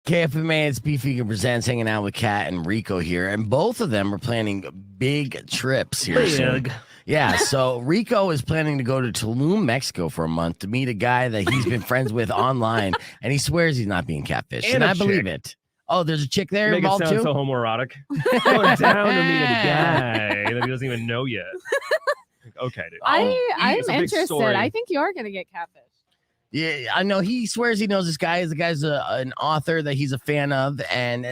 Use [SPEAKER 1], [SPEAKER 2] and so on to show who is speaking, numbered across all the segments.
[SPEAKER 1] KFMA, it's Beef Vegan Presents, hanging out with Kat and Rico here, and both of them are planning big trips here soon. Yeah, so Rico is planning to go to Tulum, Mexico for a month to meet a guy that he's been friends with online, and he swears he's not being catfished, and I believe it. Oh, there's a chick there involved too?
[SPEAKER 2] Make it sound so homoerotic. Going down to meet a guy that he doesn't even know yet. Okay, dude.
[SPEAKER 3] I'm interested. I think you're going to get catfished.
[SPEAKER 1] Yeah, I know. He swears he knows this guy. The guy's an author that he's a fan of. And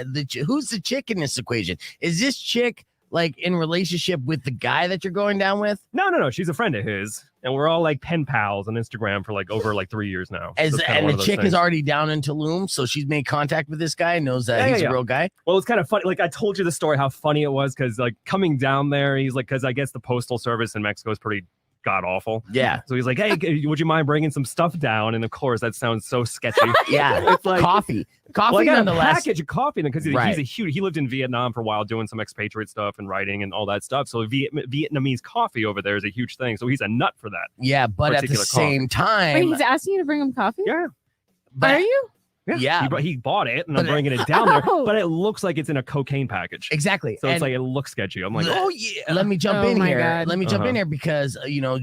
[SPEAKER 1] who's the chick in this equation? Is this chick like in relationship with the guy that you're going down with?
[SPEAKER 2] No. She's a friend of his. And we're all like pen pals on Instagram for like over 3 years now.
[SPEAKER 1] And the chick is already down in Tulum. So she's made contact with this guy and knows that he's a real guy.
[SPEAKER 2] Well, it's kind of funny. Like I told you the story, how funny it was. Because like coming down there, he's like, because I guess the postal service in Mexico is pretty god awful.
[SPEAKER 1] Yeah.
[SPEAKER 2] So he's like, hey, would you mind bringing some stuff down? And of course, that sounds so sketchy.
[SPEAKER 1] Yeah. It's like coffee. Well,
[SPEAKER 2] I got
[SPEAKER 1] nonetheless.
[SPEAKER 2] a package of coffee because he lived in Vietnam for a while doing some expatriate stuff and writing and all that stuff. So Vietnamese coffee over there is a huge thing. So he's a nut for that.
[SPEAKER 1] Yeah, but at the same time.
[SPEAKER 3] Wait, he's asking you to bring him coffee?
[SPEAKER 2] Yeah.
[SPEAKER 3] Are you?
[SPEAKER 1] Yeah.
[SPEAKER 2] He bought it and I'm bringing it down there, but it looks like it's in a cocaine package.
[SPEAKER 1] Exactly.
[SPEAKER 2] So it's like, it looks sketchy. I'm like, oh yeah.
[SPEAKER 1] Let me jump in here.
[SPEAKER 3] God.
[SPEAKER 1] Let me jump in here because,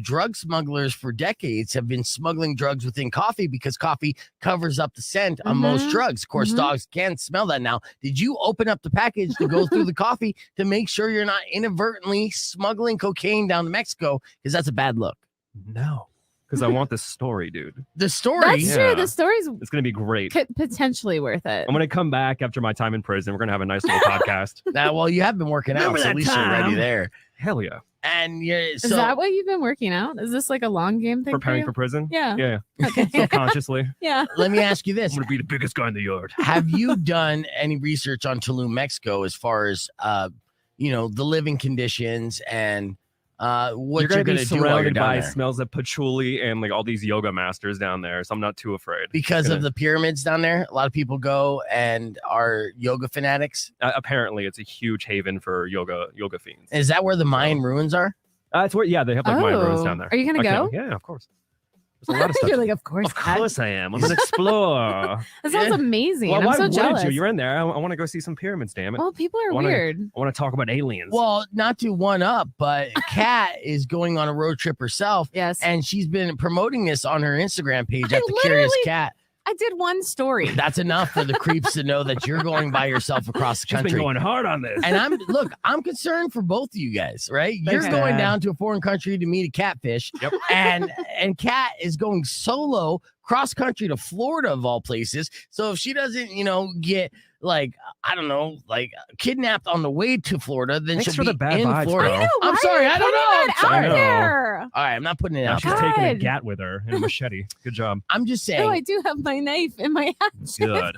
[SPEAKER 1] drug smugglers for decades have been smuggling drugs within coffee because coffee covers up the scent on most drugs. Of course, dogs can't smell that now. Did you open up the package to go through the coffee to make sure you're not inadvertently smuggling cocaine down to Mexico? Because that's a bad look.
[SPEAKER 2] No. Because I want the story, dude.
[SPEAKER 1] The story?
[SPEAKER 3] That's true. The story's
[SPEAKER 2] it's going to be great.
[SPEAKER 3] Potentially worth it.
[SPEAKER 2] I'm going to come back after my time in prison. We're going to have a nice little podcast.
[SPEAKER 1] Well, you have been working out, so at least you're ready there.
[SPEAKER 2] Hell yeah.
[SPEAKER 1] And
[SPEAKER 3] is that what you've been working out? Is this like a long game thing?
[SPEAKER 2] Preparing for prison?
[SPEAKER 3] Yeah.
[SPEAKER 2] Yeah.
[SPEAKER 3] Okay.
[SPEAKER 2] Subconsciously.
[SPEAKER 3] Yeah.
[SPEAKER 1] Let me ask you this.
[SPEAKER 2] I'm going to be the biggest guy in the yard.
[SPEAKER 1] Have you done any research on Tulum, Mexico, as far as, the living conditions and what you're going to do while you're down there?
[SPEAKER 2] Smells of patchouli and like all these yoga masters down there, so I'm not too afraid.
[SPEAKER 1] Because of the pyramids down there, a lot of people go and are yoga fanatics.
[SPEAKER 2] Apparently, it's a huge haven for yoga fiends.
[SPEAKER 1] Is that where the Mayan ruins are?
[SPEAKER 2] It's where they have like Mayan ruins down there.
[SPEAKER 3] Are you going to go?
[SPEAKER 2] Yeah, of course. There's a lot of stuff.
[SPEAKER 3] You're like, of course.
[SPEAKER 2] Of course I am. I'm going to explore.
[SPEAKER 3] That sounds amazing.
[SPEAKER 2] Well,
[SPEAKER 3] I'm so jealous.
[SPEAKER 2] You're in there. I want to go see some pyramids, damn it.
[SPEAKER 3] Well, people are weird.
[SPEAKER 2] I want to talk about aliens.
[SPEAKER 1] Well, not to one up, but Kat is going on a road trip herself.
[SPEAKER 3] Yes.
[SPEAKER 1] And she's been promoting this on her Instagram page at The Curious Cat.
[SPEAKER 3] I did one story.
[SPEAKER 1] That's enough for the creeps to know that you're going by yourself across the country.
[SPEAKER 2] She's been going hard on this.
[SPEAKER 1] And I'm concerned for both of you guys, right? You're going down to a foreign country to meet a catfish.
[SPEAKER 2] Yep.
[SPEAKER 1] And Kat is going solo cross country to Florida of all places. So if she doesn't, get kidnapped on the way to Florida, then
[SPEAKER 2] Thanks
[SPEAKER 1] she'll
[SPEAKER 2] for
[SPEAKER 1] be
[SPEAKER 2] the bad
[SPEAKER 1] in
[SPEAKER 2] vibes,
[SPEAKER 1] Florida.
[SPEAKER 2] bro.
[SPEAKER 1] I'm sorry, I don't know.
[SPEAKER 3] Out there.
[SPEAKER 1] All right, I'm not putting it out.
[SPEAKER 2] She's taking a gat with her and a machete. Good job.
[SPEAKER 1] I'm just saying.
[SPEAKER 3] Oh, I do have my knife in my hand.
[SPEAKER 2] Good.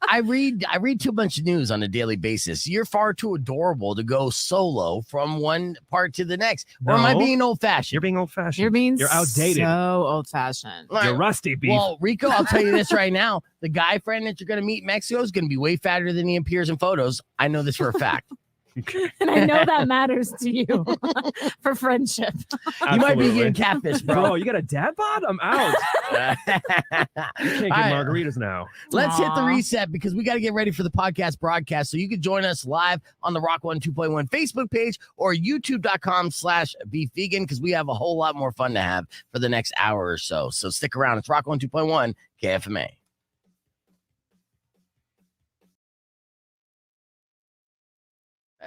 [SPEAKER 1] I read too much news on a daily basis. You're far too adorable to go solo from one part to the next. Or am I being old-fashioned?
[SPEAKER 2] You're being old-fashioned.
[SPEAKER 3] You're
[SPEAKER 2] outdated.
[SPEAKER 3] So old-fashioned.
[SPEAKER 2] You're rusty, beef.
[SPEAKER 1] Well, Rico, I'll tell you this right now. The guy friend that you're going to meet in Mexico is going to be way fatter than he appears in photos. I know this for a fact.
[SPEAKER 3] And I know that matters to you for friendship.
[SPEAKER 1] You might be getting catfish, bro.
[SPEAKER 2] You got a dad bod? I'm out. You can't get margaritas now.
[SPEAKER 1] Let's hit the reset because we got to get ready for the podcast broadcast. So you can join us live on the Rock 1 2.1 Facebook page or youtube.com/beefvegan because we have a whole lot more fun to have for the next hour or so. So stick around. It's Rock 1 2.1 KFMA.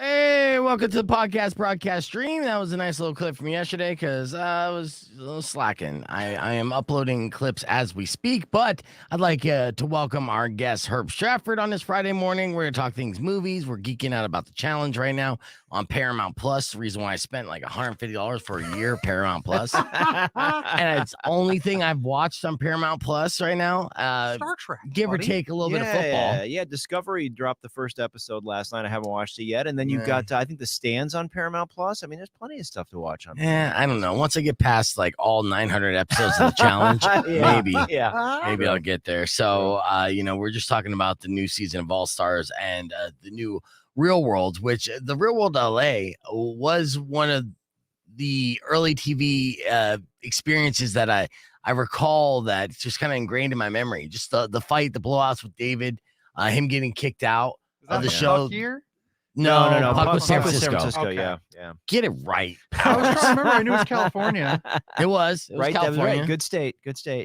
[SPEAKER 1] Hey, welcome to the podcast broadcast stream. That was a nice little clip from yesterday because I was a little slacking. I am uploading clips as we speak, but I'd like to welcome our guest, Herb Stratford, on this Friday morning. We're going to talk things movies. We're geeking out about the challenge right now on Paramount Plus. The reason why I spent like $150 for a year Paramount Plus. And it's the only thing I've watched on Paramount Plus right now.
[SPEAKER 4] Star Trek,
[SPEAKER 1] give or take a little bit of football.
[SPEAKER 4] Yeah, Discovery dropped the first episode last night. I haven't watched it yet. And then you've got, I think, The Stands on Paramount Plus. I mean, there's plenty of stuff to watch on.
[SPEAKER 1] Yeah, I don't know. Once I get past like all 900 episodes of the challenge, maybe I'll get there. So, we're just talking about the new season of All Stars and the new Real World, which the Real World LA was one of the early TV experiences that I recall that just kind of ingrained in my memory. Just the fight, the blowouts with David. him getting kicked out
[SPEAKER 5] Is
[SPEAKER 1] of
[SPEAKER 5] that
[SPEAKER 1] the show.
[SPEAKER 5] Puck year?
[SPEAKER 1] No,
[SPEAKER 4] Puck
[SPEAKER 1] Puck was San Francisco.
[SPEAKER 5] Okay.
[SPEAKER 4] Yeah.
[SPEAKER 1] Get it right.
[SPEAKER 5] I was trying to remember. I knew it was California.
[SPEAKER 1] It was
[SPEAKER 4] Right, that was
[SPEAKER 1] California.
[SPEAKER 4] right. Good state.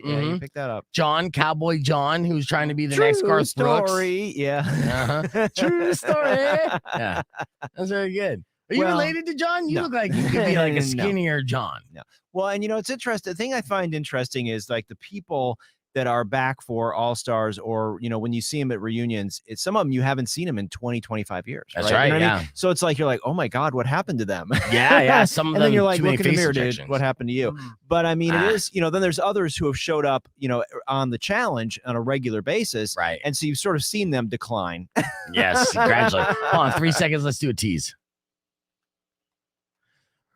[SPEAKER 4] Yeah, you picked that up.
[SPEAKER 1] John, Cowboy John, who's trying to be the
[SPEAKER 4] True
[SPEAKER 1] next Garth
[SPEAKER 4] story.
[SPEAKER 1] Brooks.
[SPEAKER 4] Yeah.
[SPEAKER 1] Uh-huh. True story. Yeah, that's very good. Are you
[SPEAKER 4] Well,
[SPEAKER 1] related to John? You
[SPEAKER 4] no.
[SPEAKER 1] look like you could be like
[SPEAKER 4] No.
[SPEAKER 1] a skinnier John.
[SPEAKER 4] Well, and it's interesting. The thing I find interesting is like the people that are back for All Stars, or when you see them at reunions, some of them you haven't seen them in 20, 25 years.
[SPEAKER 1] That's
[SPEAKER 4] right.
[SPEAKER 1] right.
[SPEAKER 4] You know what I
[SPEAKER 1] Yeah.
[SPEAKER 4] mean? So it's like you're like, oh my God, what happened to them?
[SPEAKER 1] Yeah. Some of
[SPEAKER 4] and
[SPEAKER 1] them.
[SPEAKER 4] then you're like,
[SPEAKER 1] too many
[SPEAKER 4] look in the
[SPEAKER 1] face
[SPEAKER 4] mirror, dude.
[SPEAKER 1] injections.
[SPEAKER 4] What happened to you?
[SPEAKER 5] Mm.
[SPEAKER 4] But I mean,
[SPEAKER 1] Ah.
[SPEAKER 4] it is. Then there's others who have showed up, on the challenge on a regular basis,
[SPEAKER 1] Right.
[SPEAKER 4] and so you've sort of seen them decline.
[SPEAKER 1] Yes. Gradually. Hold on. 3 seconds. Let's do a tease.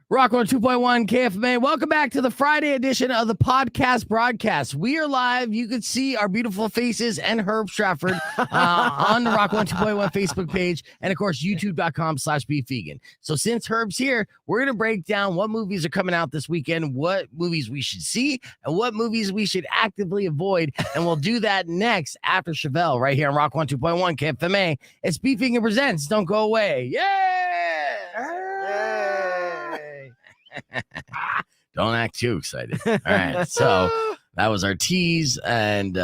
[SPEAKER 1] Rock 102.1 KFMA. Welcome back to the Friday edition of the podcast broadcast. We are live. You can see our beautiful faces and Herb Stratford on the Rock 102.1 Facebook page, and of course, youtube.com/beefvegan. So since Herb's here, we're going to break down what movies are coming out this weekend, what movies we should see, and what movies we should actively avoid. And we'll do that next after Chevelle right here on Rock 102.1 KFMA. It's Beef Vegan Presents. Don't go away. Don't act too excited. All right. So that was our tease. And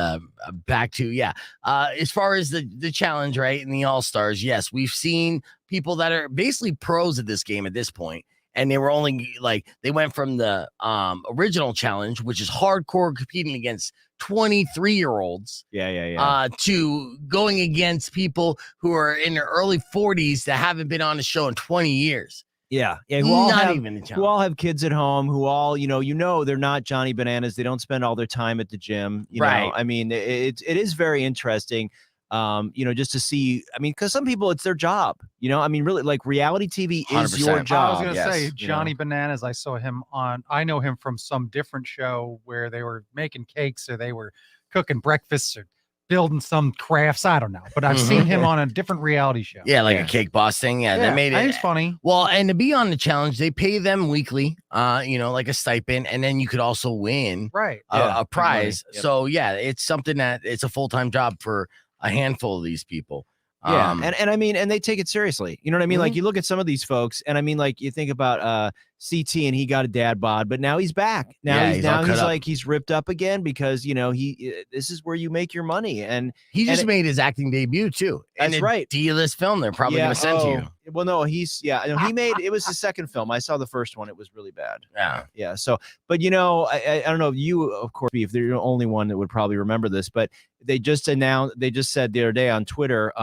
[SPEAKER 1] back to, as far as the challenge, right? And the All-Stars, yes, we've seen people that are basically pros at this game at this point. And they were only they went from the original challenge, which is hardcore competing against 23-year-olds. To going against people who are in their early 40s that haven't been on a show in 20 years.
[SPEAKER 4] Yeah.
[SPEAKER 1] Who all
[SPEAKER 4] have kids at home, who all, they're not Johnny Bananas. They don't spend all their time at the gym.
[SPEAKER 1] Right.
[SPEAKER 4] I mean, it is very interesting, just to see, because some people, it's their job, really, like reality TV is
[SPEAKER 1] 100%.
[SPEAKER 4] your job.
[SPEAKER 5] I was going to say,
[SPEAKER 4] you
[SPEAKER 5] Johnny
[SPEAKER 4] know.
[SPEAKER 5] Bananas, I know him from some different show where they were making cakes or they were cooking breakfasts or building some crafts. I don't know, but I've seen him on a different reality show.
[SPEAKER 1] Yeah, a cake boss thing. Yeah, they made it.
[SPEAKER 5] It's funny.
[SPEAKER 1] Well, and to be on the challenge, they pay them weekly, like a stipend, and then you could also win a prize.
[SPEAKER 4] Yep.
[SPEAKER 1] So it's something that it's a full-time job for a handful of these people.
[SPEAKER 4] Yeah, and I mean, and they take it seriously. You know what I mean? Like, you look at some of these folks, and I mean, like, you think about CT, and he got a dad bod, but now he's back. Now he's ripped up again because this is where you make your money, and
[SPEAKER 1] he just made his acting debut too.
[SPEAKER 4] That's right.
[SPEAKER 1] D-list film they're probably going to send to you.
[SPEAKER 4] Well, no, he made it was his second film. I saw the first one; it was really bad. Yeah. So, but I don't know if you, of course, if they're the only one that would probably remember this, but they just said the other day on Twitter,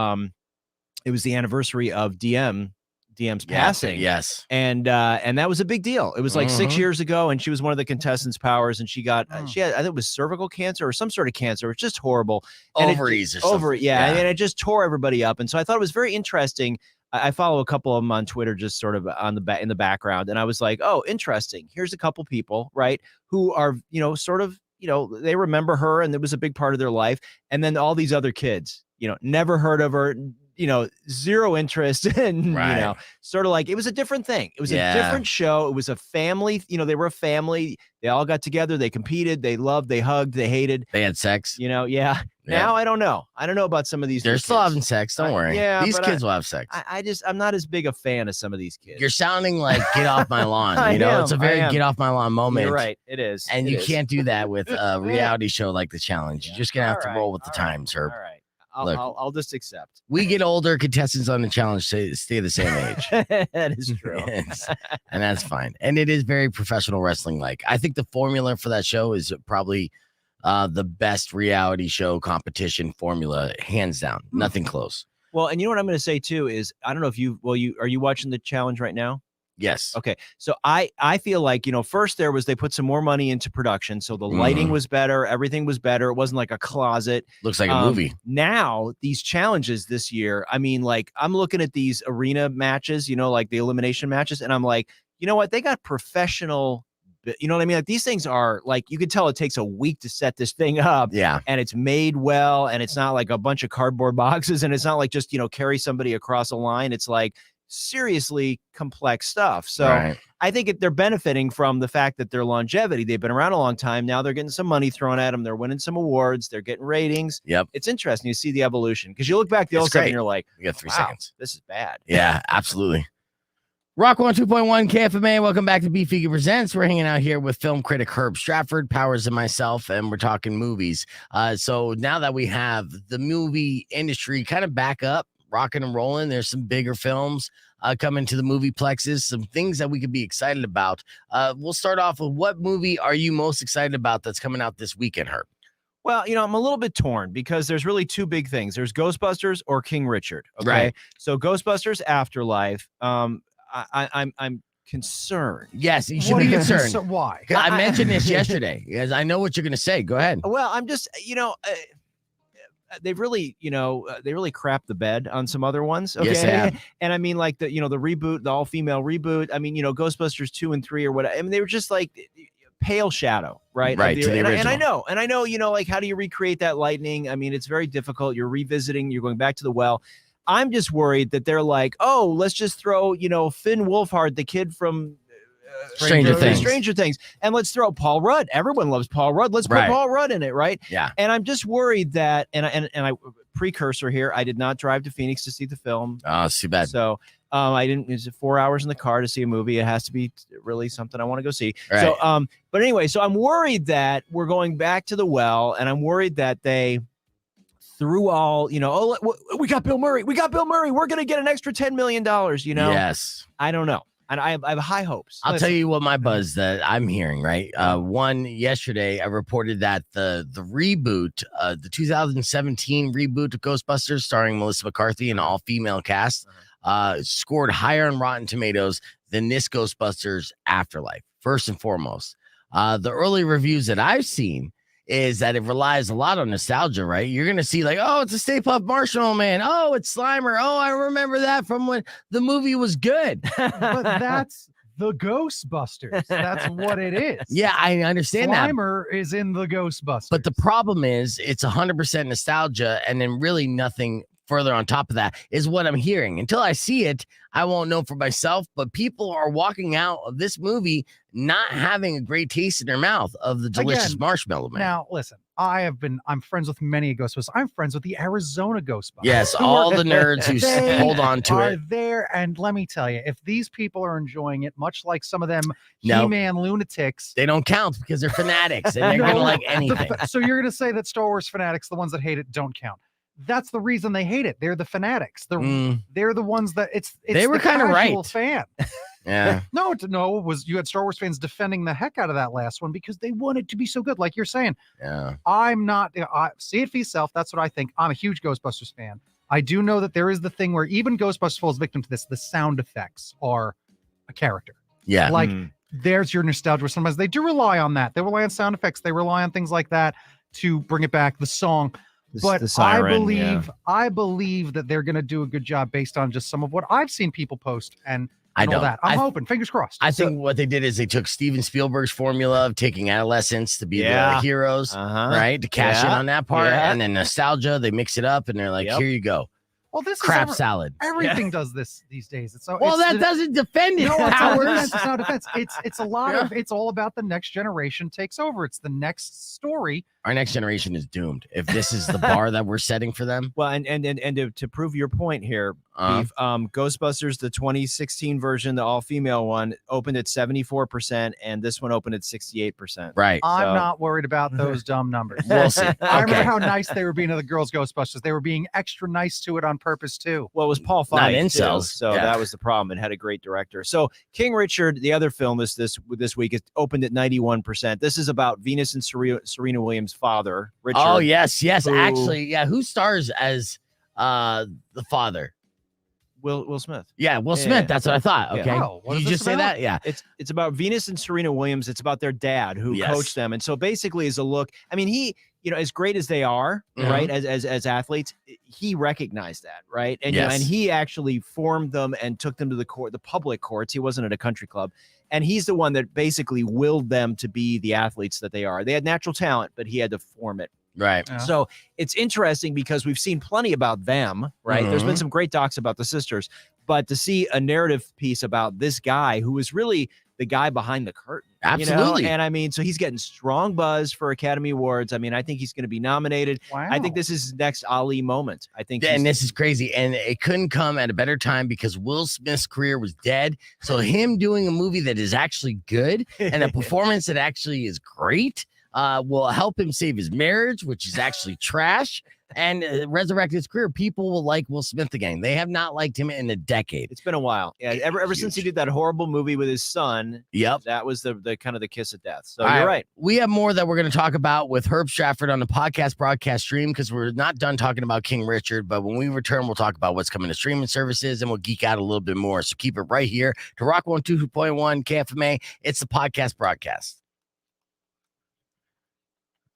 [SPEAKER 4] it was the anniversary of DM's passing.
[SPEAKER 1] Yes.
[SPEAKER 4] And that was a big deal. It was like 6 years ago, and she was one of the contestants' powers, and she got she had, I think it was cervical cancer or some sort of cancer. It was just horrible.
[SPEAKER 1] Ovaries or something.
[SPEAKER 4] And it just tore everybody up. And so I thought it was very interesting. I follow a couple of them on Twitter, just sort of in the background, and I was like, oh, interesting. Here's a couple people, right, who are they remember her, and it was a big part of their life. And then all these other kids, never heard of her. Zero interest in, sort of like it was a different thing. It was a different show. It was a family, they were a family. They all got together. They competed. They loved. They hugged. They hated.
[SPEAKER 1] They had sex.
[SPEAKER 4] Now I don't know. I don't know about some of these.
[SPEAKER 1] They're still having sex. Don't worry. These kids will have sex.
[SPEAKER 4] I'm not as big a fan of some of these kids.
[SPEAKER 1] You're sounding like get off my lawn. It's a very get off my lawn moment.
[SPEAKER 4] You're right. It is.
[SPEAKER 1] And you can't do that with a reality show like The Challenge. You're just going to have to roll with the times, Herb.
[SPEAKER 4] All right. I'll just accept.
[SPEAKER 1] We get older, contestants on the challenge stay the same age.
[SPEAKER 4] That is true.
[SPEAKER 1] And that's fine. And it is very professional wrestling like. I think the formula for that show is probably the best reality show competition formula, hands down. Nothing close.
[SPEAKER 4] Well, and you know what I'm going to say too is, I don't know if are you watching the challenge right now?
[SPEAKER 1] Yes.
[SPEAKER 4] Okay. So I feel like, first they put some more money into production. So the lighting was better. Everything was better. It wasn't like a closet.
[SPEAKER 1] Looks like a movie.
[SPEAKER 4] Now these challenges this year, I mean, like I'm looking at these arena matches, like the elimination matches. And I'm like, you know what? They got professional, you know what I mean? Like these things are like, you can tell it takes a week to set this thing up.
[SPEAKER 1] Yeah.
[SPEAKER 4] And it's made well. And it's not like a bunch of cardboard boxes. And it's not like just, carry somebody across a line. It's like seriously complex stuff. So
[SPEAKER 1] Right.
[SPEAKER 4] I think they're benefiting from the fact that their longevity. They've been around a long time. Now they're getting some money thrown at them. They're winning some awards. They're getting ratings.
[SPEAKER 1] Yep.
[SPEAKER 4] It's interesting. You see the evolution because you look back at the
[SPEAKER 1] It's
[SPEAKER 4] old stuff
[SPEAKER 1] great.
[SPEAKER 4] and you're like,
[SPEAKER 1] You got 3
[SPEAKER 4] wow,
[SPEAKER 1] seconds.
[SPEAKER 4] this is bad.
[SPEAKER 1] Yeah, absolutely. Rock 102.1 KFMA. Welcome back to Beefeager Presents. We're hanging out here with film critic Herb Stratford, Powers, and myself, and we're talking movies. So now that we have the movie industry kind of back up, rocking and rolling, there's some bigger films coming to the movie plexes, some things that we could be excited about. We'll start off with what movie are you most excited about that's coming out this weekend, Herb?
[SPEAKER 4] Well, I'm a little bit torn because there's really two big things. There's Ghostbusters or King Richard. Okay.
[SPEAKER 1] Right.
[SPEAKER 4] So Ghostbusters Afterlife. I'm concerned.
[SPEAKER 1] Yes, you should
[SPEAKER 5] What
[SPEAKER 1] be
[SPEAKER 5] are you
[SPEAKER 1] concerned.
[SPEAKER 5] concerned- Why?
[SPEAKER 1] I mentioned this yesterday because I know what you're going to say. Go ahead.
[SPEAKER 4] Well, I'm just, they've really, they really crapped the bed on some other ones. Okay.
[SPEAKER 1] Yes, they have.
[SPEAKER 4] And I mean, like the reboot, the all-female reboot. I mean, Ghostbusters 2 and 3 or whatever. I mean, they were just like pale shadow, right?
[SPEAKER 1] Right, to the
[SPEAKER 4] and
[SPEAKER 1] original.
[SPEAKER 4] I know, like, how do you recreate that lightning? I mean, it's very difficult. You're revisiting, you're going back to the well. I'm just worried that they're like, oh, let's just throw, Finn Wolfhard, the kid from
[SPEAKER 1] Stranger
[SPEAKER 4] Things, and let's throw Paul Rudd. Everyone loves Paul Rudd. Let's put
[SPEAKER 1] Right.
[SPEAKER 4] Paul Rudd in it, right?
[SPEAKER 1] Yeah.
[SPEAKER 4] And I'm just worried that, and I precursor here, I did not drive to Phoenix to see the film.
[SPEAKER 1] Oh, it's too bad.
[SPEAKER 4] So I didn't. It's 4 hours in the car to see a movie. It has to be really something I want to go see.
[SPEAKER 1] Right.
[SPEAKER 4] So but anyway, so I'm worried that we're going back to the well, and I'm worried that they threw all, we got Bill Murray. We're going to get an extra $10 million.
[SPEAKER 1] Yes.
[SPEAKER 4] I don't know. And I have high hopes.
[SPEAKER 1] I'll tell you what my buzz that I'm hearing, right? One, yesterday I reported that the reboot, the 2017 reboot of Ghostbusters starring Melissa McCarthy and all-female cast, scored higher on Rotten Tomatoes than this Ghostbusters Afterlife, first and foremost. The early reviews that I've seen is that it relies a lot on nostalgia, right? You're going to see like, oh, it's a Stay Puft Marshmallow Man. Oh, it's Slimer. Oh, I remember that from when the movie was good.
[SPEAKER 5] But that's the Ghostbusters. That's what it is.
[SPEAKER 1] Yeah, I understand that.
[SPEAKER 5] Slimer is in the Ghostbusters.
[SPEAKER 1] But the problem is it's 100% nostalgia and then really nothing further on top of that is what I'm hearing. Until I see it, I won't know for myself, but people are walking out of this movie not having a great taste in their mouth of the delicious
[SPEAKER 5] Again,
[SPEAKER 1] Marshmallow Man.
[SPEAKER 5] Now, listen, I'm friends with many Ghostbusters. I'm friends with the Arizona Ghostbusters.
[SPEAKER 1] Yes,
[SPEAKER 5] who
[SPEAKER 1] all
[SPEAKER 5] are-
[SPEAKER 1] the nerds who
[SPEAKER 5] they
[SPEAKER 1] hold on to
[SPEAKER 5] are
[SPEAKER 1] it.
[SPEAKER 5] there. And let me tell you, if these people are enjoying it, much like some of them
[SPEAKER 1] No.
[SPEAKER 5] He-Man lunatics,
[SPEAKER 1] They don't count because they're fanatics and they're
[SPEAKER 5] No,
[SPEAKER 1] going to like anything.
[SPEAKER 5] so you're going to say that Star Wars fanatics, the ones that hate it, don't count. That's the reason they hate it. They're the fanatics. They're the ones that it's
[SPEAKER 1] They were
[SPEAKER 5] the
[SPEAKER 1] kinda
[SPEAKER 5] casual
[SPEAKER 1] right.
[SPEAKER 5] fan.
[SPEAKER 1] Yeah.
[SPEAKER 5] No, it was you had Star Wars fans defending the heck out of that last one because they wanted to be so good. Like you're saying,
[SPEAKER 1] Yeah.
[SPEAKER 5] I'm not. See it for yourself. That's what I think. I'm a huge Ghostbusters fan. I do know that there is the thing where even Ghostbusters falls victim to this. The sound effects are a character.
[SPEAKER 1] Yeah.
[SPEAKER 5] Like there's your nostalgia. Where sometimes they do rely on that. They rely on sound effects. They rely on things like that to bring it back. The song. But
[SPEAKER 4] the siren,
[SPEAKER 5] I believe that they're going to do a good job based on just some of what I've seen people post and
[SPEAKER 1] I
[SPEAKER 5] all
[SPEAKER 1] don't.
[SPEAKER 5] that. I'm hoping, fingers crossed.
[SPEAKER 1] I think what they did is they took Steven Spielberg's formula of taking adolescents to be the heroes, right? To cash in on that part. And then nostalgia, they mix it up and they're like, here you go.
[SPEAKER 5] Well, this
[SPEAKER 1] Crap
[SPEAKER 5] is
[SPEAKER 1] salad.
[SPEAKER 5] Everything does this these days. It's so
[SPEAKER 1] Well,
[SPEAKER 5] it's
[SPEAKER 1] that doesn't defend it,
[SPEAKER 5] no, it's not
[SPEAKER 1] Powers.
[SPEAKER 5] defense. It's not defense. It's a lot of it's all about the next generation takes over. It's the next story.
[SPEAKER 1] Our next generation is doomed if this is the bar that we're setting for them.
[SPEAKER 4] Well, and to prove your point here, Beef, Ghostbusters, the 2016 version, the all-female one, opened at 74%, and this one opened at 68%.
[SPEAKER 1] Right.
[SPEAKER 5] I'm not worried about those dumb numbers.
[SPEAKER 1] We'll see.
[SPEAKER 5] I remember
[SPEAKER 1] Okay.
[SPEAKER 5] how nice they were being to the girls' Ghostbusters. They were being extra nice to it on purpose too.
[SPEAKER 4] Well, it was Paul
[SPEAKER 1] Not
[SPEAKER 4] Feig,
[SPEAKER 1] incels.
[SPEAKER 4] too, so
[SPEAKER 1] Yeah.
[SPEAKER 4] that was the problem. It had a great director. So King Richard, the other film this week, is opened at 91%. This is about Venus and Serena Williams' father, Richard.
[SPEAKER 1] Oh, yes.
[SPEAKER 4] who-
[SPEAKER 1] Actually, yeah. Who stars as the father?
[SPEAKER 4] Will Smith.
[SPEAKER 1] Yeah, Will
[SPEAKER 4] Yeah.
[SPEAKER 1] Smith. That's what I thought.
[SPEAKER 4] Yeah.
[SPEAKER 1] Okay.
[SPEAKER 5] Oh, what
[SPEAKER 1] Did
[SPEAKER 5] is
[SPEAKER 1] you
[SPEAKER 5] this
[SPEAKER 1] just say
[SPEAKER 5] about?
[SPEAKER 1] that? Yeah.
[SPEAKER 4] It's about Venus and Serena Williams. It's about their dad who
[SPEAKER 1] Yes.
[SPEAKER 4] coached them. And so basically is a look. I mean, he, as great as they are,
[SPEAKER 1] Mhm.
[SPEAKER 4] right, as athletes, he recognized that, right? And
[SPEAKER 1] Yes.
[SPEAKER 4] and he actually formed them and took them to the public courts. He wasn't at a country club. And he's the one that basically willed them to be the athletes that they are. They had natural talent, but he had to form it.
[SPEAKER 1] Right.
[SPEAKER 5] Yeah.
[SPEAKER 4] So it's interesting because we've seen plenty about them, right? There's been some great docs about the sisters, but to see a narrative piece about this guy who is really the guy behind the curtain.
[SPEAKER 1] Absolutely.
[SPEAKER 4] You know? And I mean, so he's getting strong buzz for Academy Awards. I mean, I think he's going to be nominated.
[SPEAKER 5] Wow.
[SPEAKER 4] I think this is his next Ali moment. I think.
[SPEAKER 1] And this is crazy. And it couldn't come at a better time because Will Smith's career was dead. So him doing a movie that is actually good and a performance that actually is great will help him save his marriage, which is actually trash, and resurrect his career. People will like Will Smith again. They have not liked him in a decade.
[SPEAKER 4] It's been a while. Yeah, ever since he did that horrible movie with his son.
[SPEAKER 1] Yep.
[SPEAKER 4] That was the kind of the kiss of death. So you're right.
[SPEAKER 1] We have more that we're going to talk about with Herb Stratford on the podcast broadcast stream because we're not done talking about King Richard. But when we return, we'll talk about what's coming to streaming services and we'll geek out a little bit more. So keep it right here to Rock 102.1 KFMA. It's the podcast broadcast.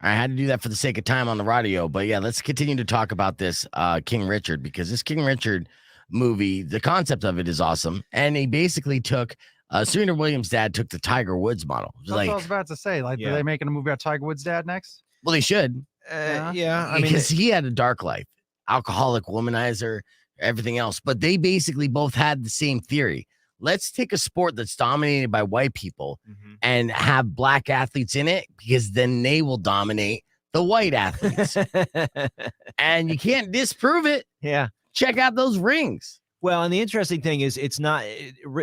[SPEAKER 1] I had to do that for the sake of time on the radio, but yeah, let's continue to talk about this King Richard because this King Richard movie, the concept of it is awesome, and he basically took Serena Williams' dad took the Tiger Woods model.
[SPEAKER 5] That's what I was about to say. Like, are they making a movie about Tiger Woods' dad next?
[SPEAKER 1] Well, they should.
[SPEAKER 4] Yeah, I mean,
[SPEAKER 1] because he had a dark life, alcoholic, womanizer, everything else, but they basically both had the same theory. Let's take a sport that's dominated by white people and have black athletes in it because then they will dominate the white athletes. And you can't disprove it.
[SPEAKER 4] Yeah.
[SPEAKER 1] Check out those rings.
[SPEAKER 4] Well, and the interesting thing is it's not,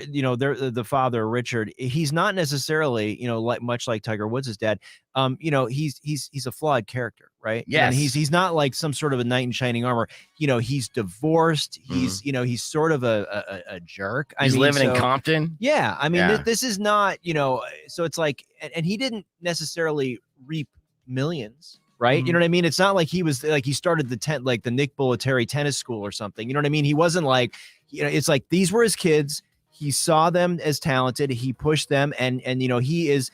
[SPEAKER 4] you know, the father, Richard, he's not necessarily, you know, much like Tiger Woods' dad. You know, he's a flawed character, right?
[SPEAKER 1] Yes.
[SPEAKER 4] And he's not like some sort of a knight in shining armor. You know, he's divorced. He's, you know, he's sort of a jerk.
[SPEAKER 1] He's living in Compton.
[SPEAKER 4] Yeah. I mean, this is not, you know, so it's like, and he didn't necessarily reap millions. Right. You know what I mean? It's not like he was like he started the Nick Bollettieri tennis school or something. You know what I mean? He wasn't like, you know, it's like these were his kids. He saw them as talented. He pushed them and you know, he is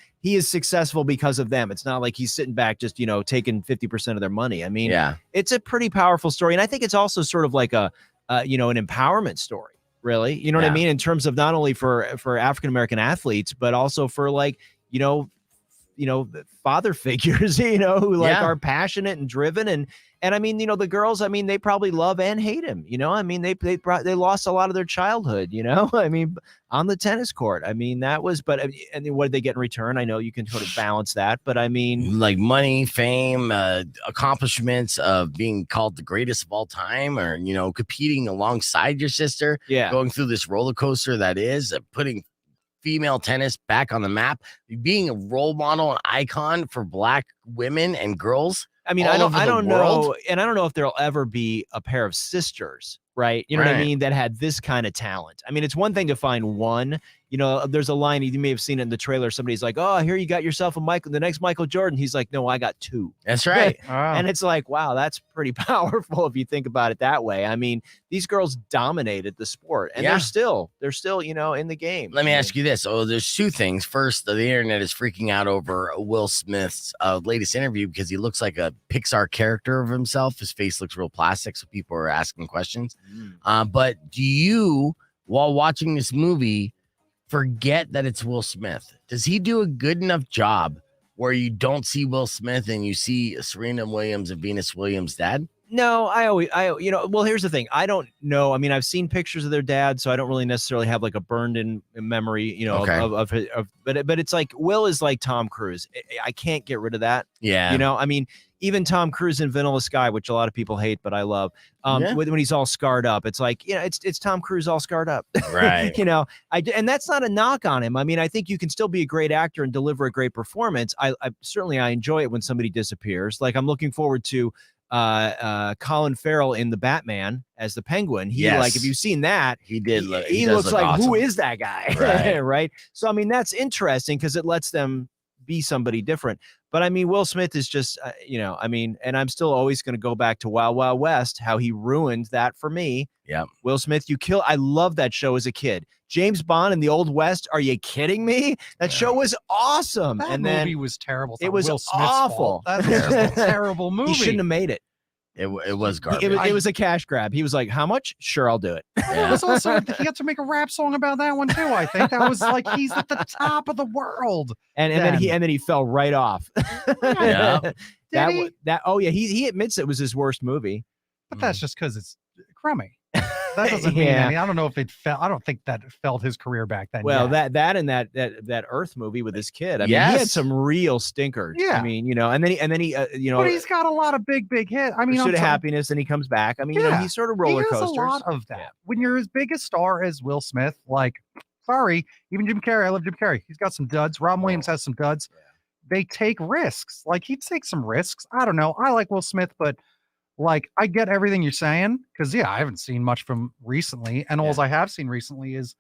[SPEAKER 4] successful because of them. It's not like he's sitting back just, you know, taking 50% of their money. I mean, it's a pretty powerful story. And I think it's also sort of like a you know, an empowerment story, really. You know what I mean? In terms of not only for African-American athletes, but also for like, you know, father figures, you know, who like are passionate and driven. And I mean, you know, the girls, I mean, they probably love and hate him, you know, I mean, they lost a lot of their childhood, you know, I mean, on the tennis court. I mean, that was, but and what did they get in return? I know you can sort of balance that, but I mean,
[SPEAKER 1] like money, fame, accomplishments of being called the greatest of all time, or, you know, competing alongside your sister, going through this roller coaster that is putting female tennis back on the map, being a role model and icon for black women and girls.
[SPEAKER 4] I mean, I don't know, and I don't know if there'll ever be a pair of sisters, right? You know what I mean? That had this kind of talent. I mean, it's one thing to find one. You know, there's a line, you may have seen it in the trailer. Somebody's like, "Oh, here you got yourself the next Michael Jordan." He's like, "No, I got two."
[SPEAKER 1] That's right.
[SPEAKER 4] And it's like, wow, that's pretty powerful if you think about it that way. I mean, these girls dominated the sport, and they're still, you know, in the game.
[SPEAKER 1] Let me ask you this. Oh, there's two things. First, the internet is freaking out over Will Smith's latest interview because he looks like a Pixar character of himself. His face looks real plastic, so people are asking questions. But do you, while watching this movie, forget that it's Will Smith? Does he do a good enough job where you don't see Will Smith and you see Serena Williams and Venus Williams' dad?
[SPEAKER 4] No, you know, well, here's the thing. I don't know. I mean, I've seen pictures of their dad, so I don't really necessarily have like a burned in memory, you know, but it's like Will is like Tom Cruise. I can't get rid of that. Yeah. You know, I mean, even Tom Cruise in Vanilla Sky, which a lot of people hate, but I love, when he's all scarred up, it's like, you know, it's Tom Cruise all scarred up.
[SPEAKER 1] Right.
[SPEAKER 4] You know, and that's not a knock on him. I mean, I think you can still be a great actor and deliver a great performance. I certainly enjoy it when somebody disappears. Like I'm looking forward to Colin Farrell in the Batman as the Penguin. Like, if you've seen that, he looks like awesome. Who is that guy? Right. Right. So I mean, that's interesting because it lets them be somebody different. But I mean, Will Smith is just, you know, I mean, and I'm still always going to go back to Wild Wild West, how he ruined that for me. Yeah. Will Smith, I love that show as a kid. James Bond in the Old West. Are you kidding me? That show was awesome.
[SPEAKER 5] That movie was terrible.
[SPEAKER 4] It was
[SPEAKER 5] Will Smith's
[SPEAKER 4] awful.
[SPEAKER 5] Fault. That was just a terrible movie.
[SPEAKER 4] He shouldn't have made it.
[SPEAKER 1] It was garbage.
[SPEAKER 4] It was a cash grab. He was like, "How much? Sure, I'll do it."
[SPEAKER 5] It was also, he had to make a rap song about that one too. I think that was like he's at the top of the world.
[SPEAKER 4] And then he fell right off. Oh yeah, he admits it was his worst movie.
[SPEAKER 5] But that's just because it's crummy. That doesn't mean any. I don't know if it felt. I don't think that felt his career back then.
[SPEAKER 4] Well, that and that Earth movie with his kid. I mean, he had some real stinkers.
[SPEAKER 5] Yeah.
[SPEAKER 4] I mean, and then he
[SPEAKER 5] But he's got a lot of big hits. I mean,
[SPEAKER 4] Pursuit of Happiness, and he comes back. I mean, he's sort of roller coasters.
[SPEAKER 5] He has a lot of that. When you're as big a star as Will Smith, like, sorry, even Jim Carrey. I love Jim Carrey. He's got some duds. Robin Williams has some duds. Yeah. They take risks. Like, he'd take some risks. I don't know. I like Will Smith, but. Like, I get everything you're saying because, I haven't seen much from recently. And all I have seen recently is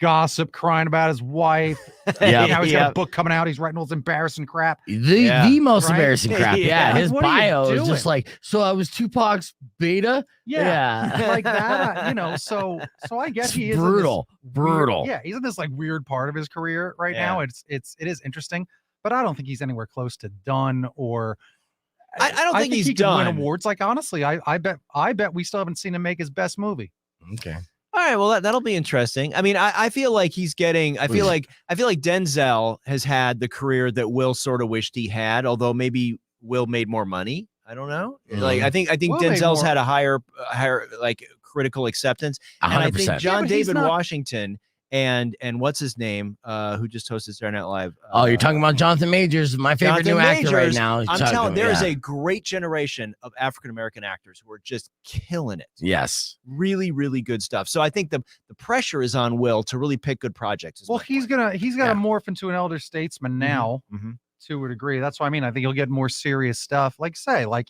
[SPEAKER 5] gossip, crying about his wife. Now he's got a book coming out. He's writing all this embarrassing crap.
[SPEAKER 1] The most embarrassing crap. Yeah. His bio is just like, so I was Tupac's beta. Yeah.
[SPEAKER 5] Like that, so I guess he is
[SPEAKER 1] brutal.
[SPEAKER 5] He's in this like weird part of his career right now. It is interesting, but I don't think he's anywhere close to done or.
[SPEAKER 4] I don't think he's
[SPEAKER 5] he
[SPEAKER 4] done.
[SPEAKER 5] Can win awards. Like, honestly, I bet we still haven't seen him make his best movie.
[SPEAKER 1] Okay.
[SPEAKER 4] All right. Well, that'll be interesting. I mean, I feel like he's getting. I feel like Denzel has had the career that Will sort of wished he had. Although maybe Will made more money. I don't know. Like, I think Will Denzel's had a higher like critical acceptance.
[SPEAKER 1] 100%.
[SPEAKER 4] And I think John David Washington. And what's his name? Who just hosted Saturday Night Live?
[SPEAKER 1] You're talking about Jonathan Majors, my favorite new actor right now.
[SPEAKER 4] I'm telling you, there is a great generation of African American actors who are just killing it.
[SPEAKER 1] Yes,
[SPEAKER 4] really, really good stuff. So I think the pressure is on Will to really pick good projects.
[SPEAKER 5] Well, he's gonna morph into an elder statesman now. To a degree. That's what I mean. I think he'll get more serious stuff. Like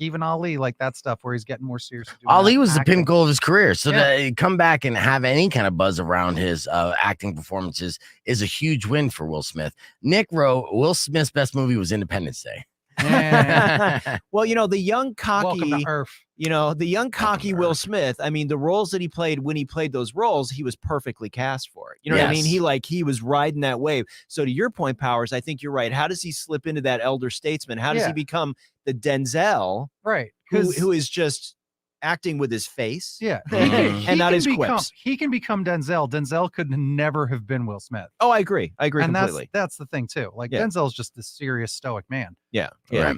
[SPEAKER 5] even Ali, like that stuff where he's getting more serious.
[SPEAKER 1] Ali was the pinnacle of his career. So to come back and have any kind of buzz around his acting performances is a huge win for Will Smith. Nick wrote, Will Smith's best movie was Independence Day.
[SPEAKER 4] Well, the young cocky,
[SPEAKER 5] Welcome to Earth.
[SPEAKER 4] The young cocky Will Smith. I mean, the roles that he played when he played those roles, he was perfectly cast for it. You know what I mean? He was riding that wave. So to your point, Powers, I think you're right. How does he slip into that elder statesman? How does he become the Denzel,
[SPEAKER 5] right?
[SPEAKER 4] Who is just acting with his face,
[SPEAKER 5] and
[SPEAKER 4] not his quips.
[SPEAKER 5] He can become Denzel. Denzel could never have been Will Smith.
[SPEAKER 4] Oh, I agree completely.
[SPEAKER 5] That's the thing too. Like Denzel's just this serious stoic man.
[SPEAKER 4] Yeah.
[SPEAKER 1] Right.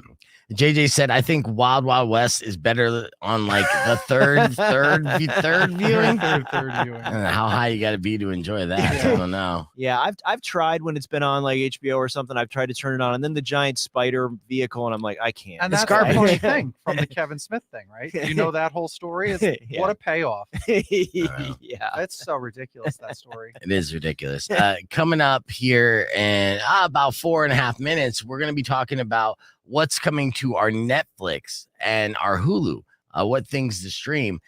[SPEAKER 1] JJ said, I think Wild Wild West is better on like the third viewing.
[SPEAKER 5] Third viewing.
[SPEAKER 1] How high you got to be to enjoy that? I don't know.
[SPEAKER 4] Yeah, I've tried when it's been on like HBO or something. I've tried to turn it on, and then the giant spider vehicle, and I'm like, I can't.
[SPEAKER 5] And that's the funny thing from the Kevin Smith thing, right? You know that whole story is what a payoff.
[SPEAKER 4] Yeah,
[SPEAKER 5] that's so ridiculous. That story.
[SPEAKER 1] It is ridiculous. Coming up here in about 4.5 minutes, we're going to be talking about what's coming to our Netflix and our Hulu, what things to stream.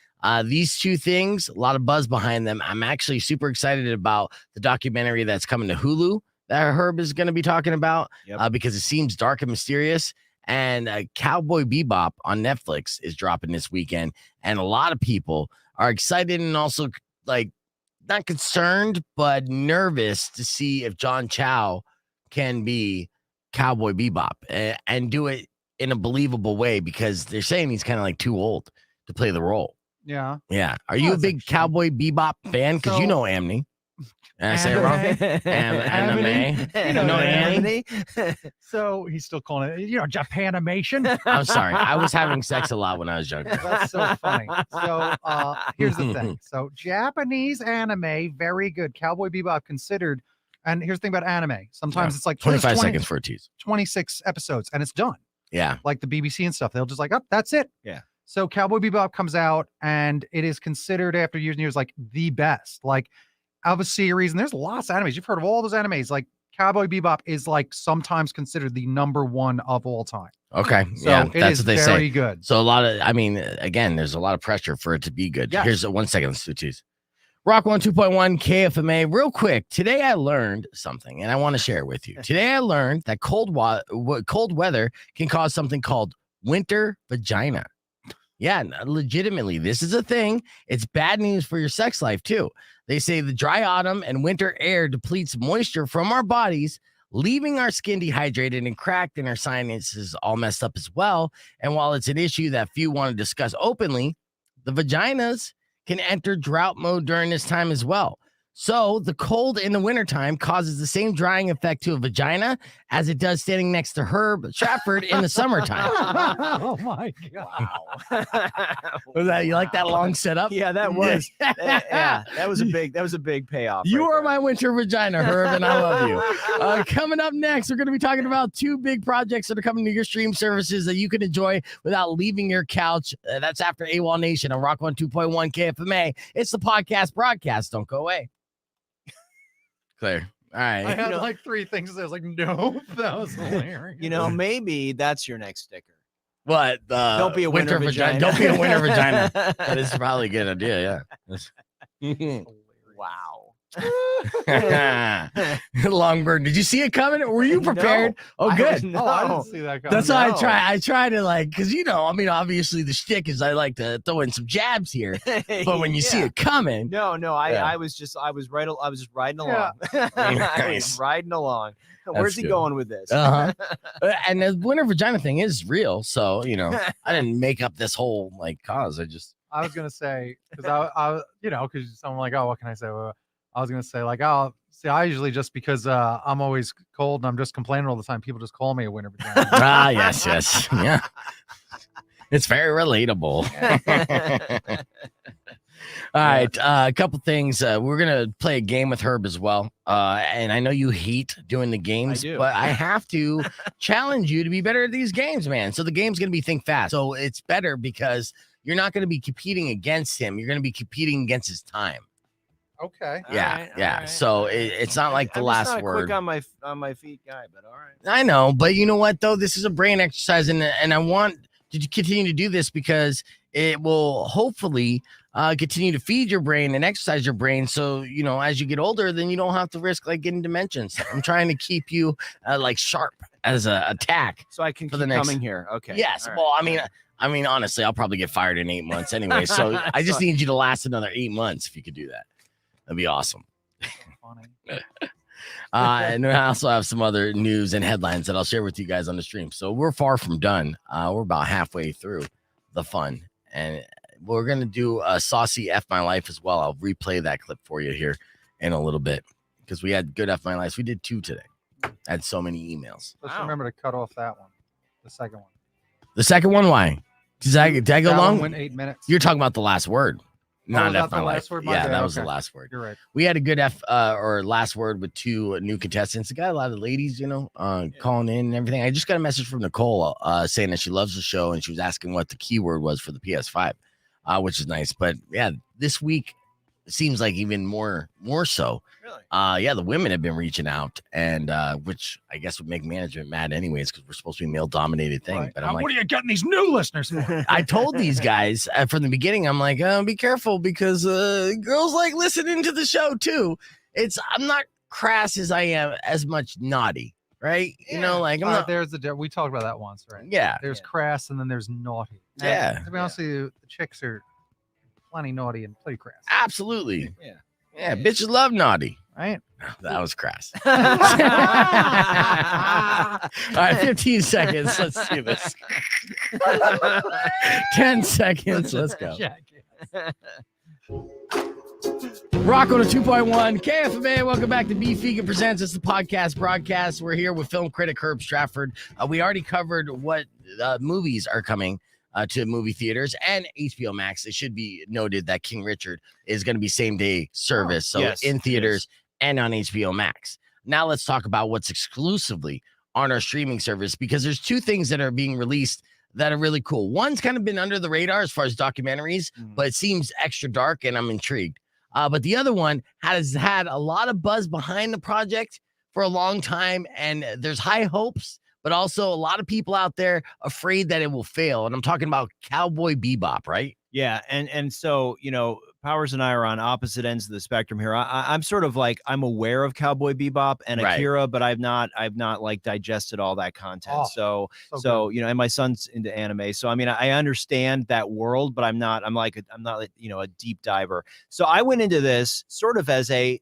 [SPEAKER 1] These two things, a lot of buzz behind them. I'm actually super excited about the documentary that's coming to Hulu that Herb is going to be talking about because it seems dark and mysterious. And Cowboy Bebop on Netflix is dropping this weekend. And a lot of people are excited and also like not concerned, but nervous to see if John Chow can be Cowboy Bebop and do it in a believable way because they're saying he's kind of like too old to play the role.
[SPEAKER 5] Yeah.
[SPEAKER 1] Are you a big Cowboy Bebop fan? Because you know Amni. Did I say it wrong? Anime.
[SPEAKER 5] Anime. So he's still calling it, Japanimation.
[SPEAKER 1] I'm sorry. I was having sex a lot when I was younger.
[SPEAKER 5] That's so funny. So here's the thing. So Japanese anime, very good. Cowboy Bebop considered. And here's the thing about anime. Sometimes it's like
[SPEAKER 1] 25 seconds for a tease.
[SPEAKER 5] 26 episodes and it's done.
[SPEAKER 1] Yeah.
[SPEAKER 5] Like the BBC and stuff. They'll just like, that's it.
[SPEAKER 4] Yeah.
[SPEAKER 5] So Cowboy Bebop comes out and it is considered after years and years like the best. Like of a series. And there's lots of animes. You've heard of all those animes. Like Cowboy Bebop is like sometimes considered the #1 of all time.
[SPEAKER 1] Okay.
[SPEAKER 5] So
[SPEAKER 1] yeah,
[SPEAKER 5] it
[SPEAKER 1] that's
[SPEAKER 5] is
[SPEAKER 1] what they say.
[SPEAKER 5] very good.
[SPEAKER 1] So again, there's a lot of pressure for it to be good.
[SPEAKER 5] Yes.
[SPEAKER 1] Here's 1 second. Let's do tease. Rock 102.1 KFMA. Real quick, today I learned something, and I want to share it with you. Today I learned that cold weather can cause something called winter vagina. Yeah, legitimately, this is a thing. It's bad news for your sex life, too. They say the dry autumn and winter air depletes moisture from our bodies, leaving our skin dehydrated and cracked and our sinuses all messed up as well. And while it's an issue that few want to discuss openly, the vaginas can enter drought mode during this time as well. So the cold in the wintertime causes the same drying effect to a vagina as it does standing next to Herb Stratford in the summertime.
[SPEAKER 5] Oh my god!
[SPEAKER 1] Was that you like that long setup?
[SPEAKER 4] Yeah, that was that was a big payoff.
[SPEAKER 1] You
[SPEAKER 4] right
[SPEAKER 1] are
[SPEAKER 4] there.
[SPEAKER 1] my winter vagina, Herb, and I love you. Coming up next, we're going to be talking about 2 big projects that are coming to your stream services that you can enjoy without leaving your couch. That's after AWOL Nation on Rock 102.1 KFMA. It's the podcast broadcast. Don't go away. Clear. All right.
[SPEAKER 5] I had like 3 things. I was like, no, that was hilarious.
[SPEAKER 4] Maybe that's your next sticker.
[SPEAKER 1] What?
[SPEAKER 4] Don't be a winter vagina.
[SPEAKER 1] Don't be a winter vagina. That is probably a good idea. Yeah.
[SPEAKER 4] Wow.
[SPEAKER 1] Longbird, did you see it coming? Were you prepared?
[SPEAKER 4] No,
[SPEAKER 1] oh, good.
[SPEAKER 4] No.
[SPEAKER 5] I didn't see that coming.
[SPEAKER 1] That's why I try to like, because obviously the shtick is I like to throw in some jabs here, but when you see it coming,
[SPEAKER 4] I was just riding along. I was riding along. Where's he going with this?
[SPEAKER 1] And the winter vagina thing is real, so I didn't make up this whole cause.
[SPEAKER 5] I was gonna say because because someone like, oh, what can I say? Well, I was gonna say I usually just because I'm always cold and I'm just complaining all the time. People just call me a winter vagina.
[SPEAKER 1] Yes, yeah. It's very relatable. All right, a couple things. We're gonna play a game with Herb as well. And I know you hate doing the games, but I have to challenge you to be better at these games, man. So the game's gonna be Think Fast. So it's better because you're not gonna be competing against him. You're gonna be competing against his time.
[SPEAKER 5] Okay.
[SPEAKER 1] Yeah, yeah. Right, so it's not like the last
[SPEAKER 4] not
[SPEAKER 1] word.
[SPEAKER 4] Quick on my feet, guy, but all right.
[SPEAKER 1] I know, but you know what though? This is a brain exercise, and I want to continue to do this because it will hopefully continue to feed your brain and exercise your brain. So as you get older, then you don't have to risk getting dementia. I'm trying to keep you sharp as a attack.
[SPEAKER 4] So I can keep coming here. Okay.
[SPEAKER 1] Yes.
[SPEAKER 4] All
[SPEAKER 1] Well,
[SPEAKER 4] right.
[SPEAKER 1] I mean, honestly, I'll probably get fired in 8 months anyway. So I just need you to last another 8 months if you could do that. That'd be awesome.
[SPEAKER 5] Funny.
[SPEAKER 1] And I also have some other news and headlines that I'll share with you guys on the stream. So we're far from done. We're about halfway through the fun. And we're going to do a saucy F My Life as well. I'll replay that clip for you here in a little bit because we had good F My Life. We did 2 today. I had so many emails.
[SPEAKER 5] Just remember to cut off that one. The second one.
[SPEAKER 1] The second one, why? Did I go long?
[SPEAKER 5] Went 8 minutes.
[SPEAKER 1] You're talking about the last word. Not
[SPEAKER 5] F
[SPEAKER 1] F My Life. Yeah, that was the last word.
[SPEAKER 5] You're right.
[SPEAKER 1] We had a good or last word with 2 new contestants. We got a lot of ladies, calling in and everything. I just got a message from Nicole saying that she loves the show and she was asking what the keyword was for the PS5, which is nice. But yeah, this week it seems like even more so. Really? Yeah, the women have been reaching out, and which I guess would make management mad anyways because we're supposed to be a male-dominated thing.
[SPEAKER 5] Right.
[SPEAKER 1] But I'm like,
[SPEAKER 5] what are you getting these new listeners for?
[SPEAKER 1] I told these guys from the beginning, I'm like, be careful because girls like listening to the show too. I'm not crass as I am as much naughty, right?
[SPEAKER 5] Yeah.
[SPEAKER 1] I'm not.
[SPEAKER 5] There's we talked about that once, right?
[SPEAKER 1] Yeah.
[SPEAKER 5] There's crass and then there's naughty.
[SPEAKER 1] Yeah.
[SPEAKER 5] And to be honest with you, the chicks are plenty naughty and pretty crass.
[SPEAKER 1] Absolutely. Yeah. Bitches love naughty.
[SPEAKER 5] Right?
[SPEAKER 1] That was crass. All right, 15 seconds. Let's do this. 10 seconds. Let's go. Rock on a 2.1 KFMA. Welcome back to B Fegan Presents. It's the podcast broadcast. We're here with film critic Herb Stratford. We already covered what movies are coming to movie theaters and HBO Max. It should be noted that King Richard is going to be same day service. So in theaters and on HBO Max. Now let's talk about what's exclusively on our streaming service because there's 2 things that are being released that are really cool. One's kind of been under the radar as far as documentaries, but it seems extra dark and I'm intrigued. But the other one has had a lot of buzz behind the project for a long time, and there's high hopes, but also a lot of people out there afraid that it will fail. And I'm talking about Cowboy Bebop, right?
[SPEAKER 4] Yeah, and so Powers and I are on opposite ends of the spectrum here. I'm sort of like I'm aware of Cowboy Bebop and Akira, but I've not digested all that content. So and my son's into anime, so I mean I understand that world, but I'm not a deep diver. So I went into this sort of as a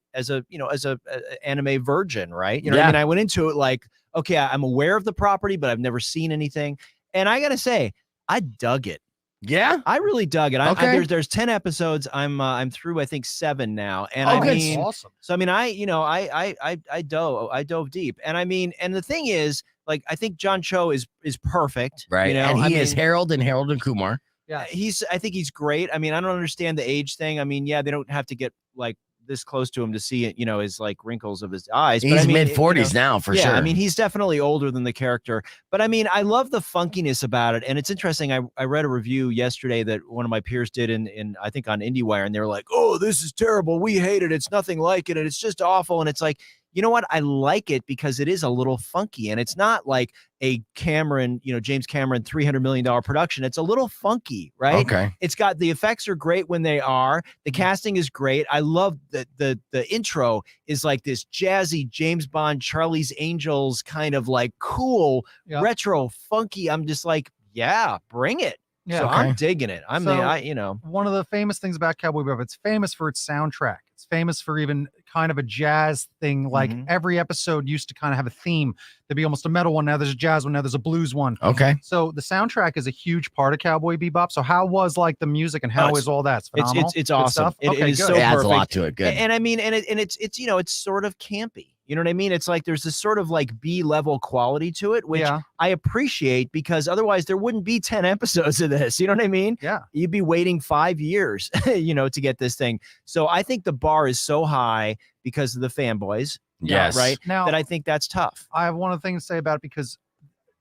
[SPEAKER 4] anime virgin, right? What I mean? I went into it like, okay, I'm aware of the property, but I've never seen anything, and I gotta say, I dug it.
[SPEAKER 1] Yeah.
[SPEAKER 4] I really dug it.
[SPEAKER 1] Okay.
[SPEAKER 4] There's 10 episodes. I'm through, I think 7 now. And
[SPEAKER 1] Oh,
[SPEAKER 4] I
[SPEAKER 1] good.
[SPEAKER 4] mean,
[SPEAKER 5] awesome.
[SPEAKER 4] so I mean, I dove deep. And I mean, and the thing is, like, I think John Cho is perfect.
[SPEAKER 1] Right.
[SPEAKER 4] You know?
[SPEAKER 1] And
[SPEAKER 4] I
[SPEAKER 1] he is
[SPEAKER 4] mean,
[SPEAKER 1] Harold and Kumar.
[SPEAKER 5] Yeah.
[SPEAKER 4] I think he's great. I mean, I don't understand the age thing. I mean, yeah, they don't have to get like this close to him to see it, his like wrinkles of his eyes. But
[SPEAKER 1] He's
[SPEAKER 4] I mean,
[SPEAKER 1] mid-40s now for sure.
[SPEAKER 4] I mean, he's definitely older than the character. But I mean, I love the funkiness about it. And it's interesting. I read a review yesterday that one of my peers did in I think on IndieWire, and they were like, "Oh, this is terrible. We hate it. It's nothing like it, and it's just awful." And it's like, you know what? I like it because it is a little funky, and it's not like a James Cameron $300 million production. It's a little funky, right?
[SPEAKER 1] Okay.
[SPEAKER 4] It's got the effects are great when they are. The casting is great. I love the intro is like this jazzy James Bond, Charlie's Angels kind of like cool, retro, funky. I'm just like, yeah, bring it.
[SPEAKER 5] Yeah.
[SPEAKER 4] So
[SPEAKER 1] Okay.
[SPEAKER 4] I'm digging it.
[SPEAKER 5] One of the famous things about Cowboy Bebop, it's famous for its soundtrack. It's famous for even kind of a jazz thing. Like every episode used to kind of have a theme. There'd be almost a metal one. Now there's a jazz one. Now there's a blues one.
[SPEAKER 1] Okay.
[SPEAKER 5] So the soundtrack is a huge part of Cowboy Bebop. So how was like the music and how is all that? It's phenomenal.
[SPEAKER 4] It's
[SPEAKER 5] Good
[SPEAKER 4] awesome.
[SPEAKER 5] stuff?
[SPEAKER 4] It
[SPEAKER 5] Okay,
[SPEAKER 4] is
[SPEAKER 5] good.
[SPEAKER 4] so
[SPEAKER 1] It adds
[SPEAKER 4] perfect.
[SPEAKER 1] a lot to it. Good.
[SPEAKER 4] And I mean, it's it's sort of campy. You know what I mean? It's like there's this sort of like B-level quality to it, which I appreciate because otherwise there wouldn't be 10 episodes of this. You know what I mean?
[SPEAKER 5] Yeah.
[SPEAKER 4] You'd be waiting 5 years, to get this thing. So I think the bar is so high because of the fanboys.
[SPEAKER 1] Yes.
[SPEAKER 4] Right.
[SPEAKER 5] Now,
[SPEAKER 4] that I think that's tough.
[SPEAKER 5] I have one other thing to say about it because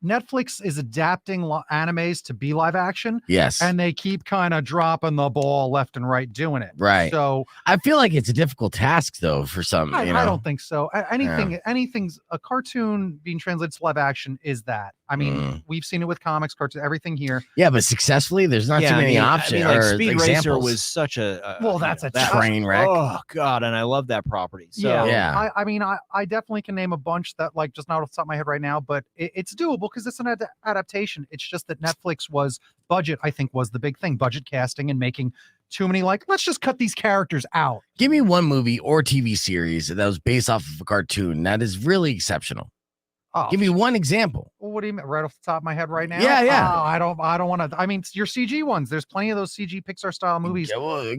[SPEAKER 5] Netflix is adapting animes to be live action.
[SPEAKER 1] Yes.
[SPEAKER 5] And they keep kind of dropping the ball left and right doing it.
[SPEAKER 1] Right.
[SPEAKER 5] So
[SPEAKER 1] I feel like it's a difficult task though for some.
[SPEAKER 5] I don't think so. Anything's a cartoon being translated to live action is that. I mean, we've seen it with comics, cartoons, everything here.
[SPEAKER 1] Yeah, but successfully, there's not too many options.
[SPEAKER 4] I mean, like
[SPEAKER 1] or
[SPEAKER 4] Speed Racer
[SPEAKER 1] examples.
[SPEAKER 4] was such a
[SPEAKER 5] That's a
[SPEAKER 1] train wreck.
[SPEAKER 4] Oh God, and I love that property. So
[SPEAKER 1] Yeah.
[SPEAKER 5] I mean, I definitely can name a bunch that like just not off the top of my head right now, but it's doable because it's an adaptation. It's just that Netflix was budget. I think was the big thing, budget casting and making too many like let's just cut these characters out.
[SPEAKER 1] Give me one movie or TV series that was based off of a cartoon that is really exceptional.
[SPEAKER 5] Oh,
[SPEAKER 1] Give me one example.
[SPEAKER 5] Well, what do you mean? Right off the top of my head right now?
[SPEAKER 1] Yeah.
[SPEAKER 5] Oh, I don't want to. I mean, your CG ones. There's plenty of those CG Pixar style movies.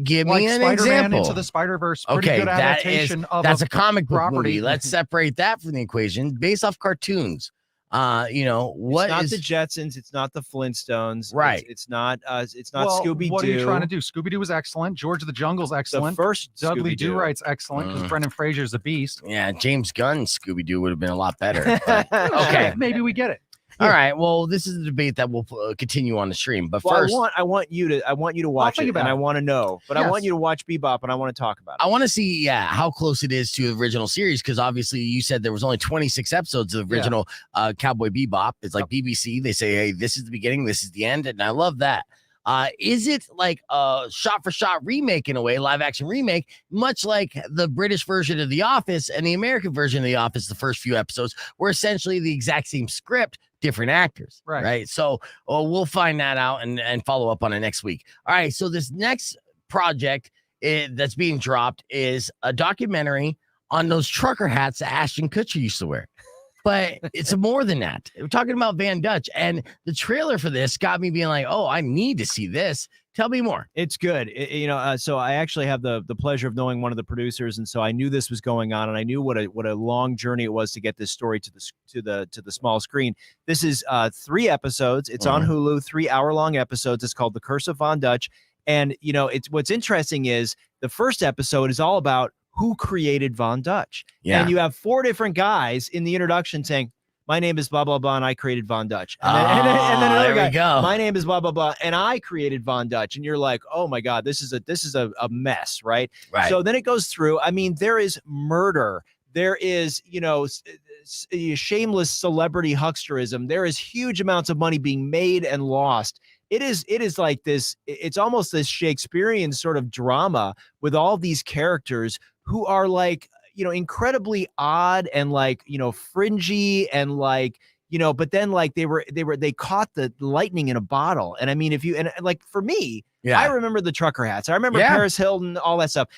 [SPEAKER 1] Give
[SPEAKER 5] like
[SPEAKER 1] me an
[SPEAKER 5] Spider-Man
[SPEAKER 1] example.
[SPEAKER 5] Into the Spider-Verse. Pretty
[SPEAKER 1] Okay,
[SPEAKER 5] good adaptation
[SPEAKER 1] that's
[SPEAKER 5] of
[SPEAKER 1] a comic book
[SPEAKER 5] property.
[SPEAKER 1] movie. Let's separate that from the equation. Based off cartoons. What
[SPEAKER 4] it's not
[SPEAKER 1] is
[SPEAKER 4] the Jetsons, it's not the Flintstones,
[SPEAKER 1] right?
[SPEAKER 4] It's not
[SPEAKER 5] well,
[SPEAKER 4] Scooby-Doo.
[SPEAKER 5] What are you trying to do? Scooby-Doo was excellent. George of the Jungle's excellent.
[SPEAKER 4] The first
[SPEAKER 5] Dudley
[SPEAKER 4] Scooby-Doo.
[SPEAKER 5] Do-Right's excellent because Brendan Fraser's a beast.
[SPEAKER 1] Yeah, James Gunn's Scooby-Doo would have been a lot better. But, okay,
[SPEAKER 5] maybe we get it.
[SPEAKER 1] All right. Well, this is a debate that will continue on the stream. But
[SPEAKER 4] well,
[SPEAKER 1] first,
[SPEAKER 4] I want you to watch it, and I want to know. But I want you to watch Bebop, and I want to talk about it.
[SPEAKER 1] I want to see, how close it is to the original series because obviously you said there was only 26 episodes of the original Cowboy Bebop. It's like BBC. They say, hey, this is the beginning, this is the end, and I love that. Is it like a shot-for-shot remake in a way, live-action remake, much like the British version of The Office and the American version of The Office, the first few episodes were essentially the exact same script, different actors, right? So we'll find that out and follow up on it next week. All right, so this next project that's being dropped is a documentary on those trucker hats that Ashton Kutcher used to wear. But it's more than that. We're talking about Van Dutch, and the trailer for this got me being like, "Oh, I need to see this." Tell me more.
[SPEAKER 4] It's good. So I actually have the pleasure of knowing one of the producers, and so I knew this was going on, and I knew what a long journey it was to get this story to the small screen. This is 3 episodes. It's on Hulu, 3-hour-long episodes. It's called The Curse of Von Dutch, and it's what's interesting is the first episode is all about who created Von Dutch.
[SPEAKER 1] Yeah.
[SPEAKER 4] And you have 4 different guys in the introduction saying, my name is blah, blah, blah, and I created Von Dutch. And then another guy,
[SPEAKER 1] go.
[SPEAKER 4] My name is blah, blah, blah, and I created Von Dutch. And you're like, oh my God, this is a mess, right?
[SPEAKER 1] Right.
[SPEAKER 4] So then it goes through. I mean, there is murder. There is, shameless celebrity hucksterism. There is huge amounts of money being made and lost. It is like this. It's almost this Shakespearean sort of drama with all these characters who are like, incredibly odd and like, fringy and like, but then like they caught the lightning in a bottle. And I mean, like for me, I remember the trucker hats. I remember Paris Hilton, all that stuff.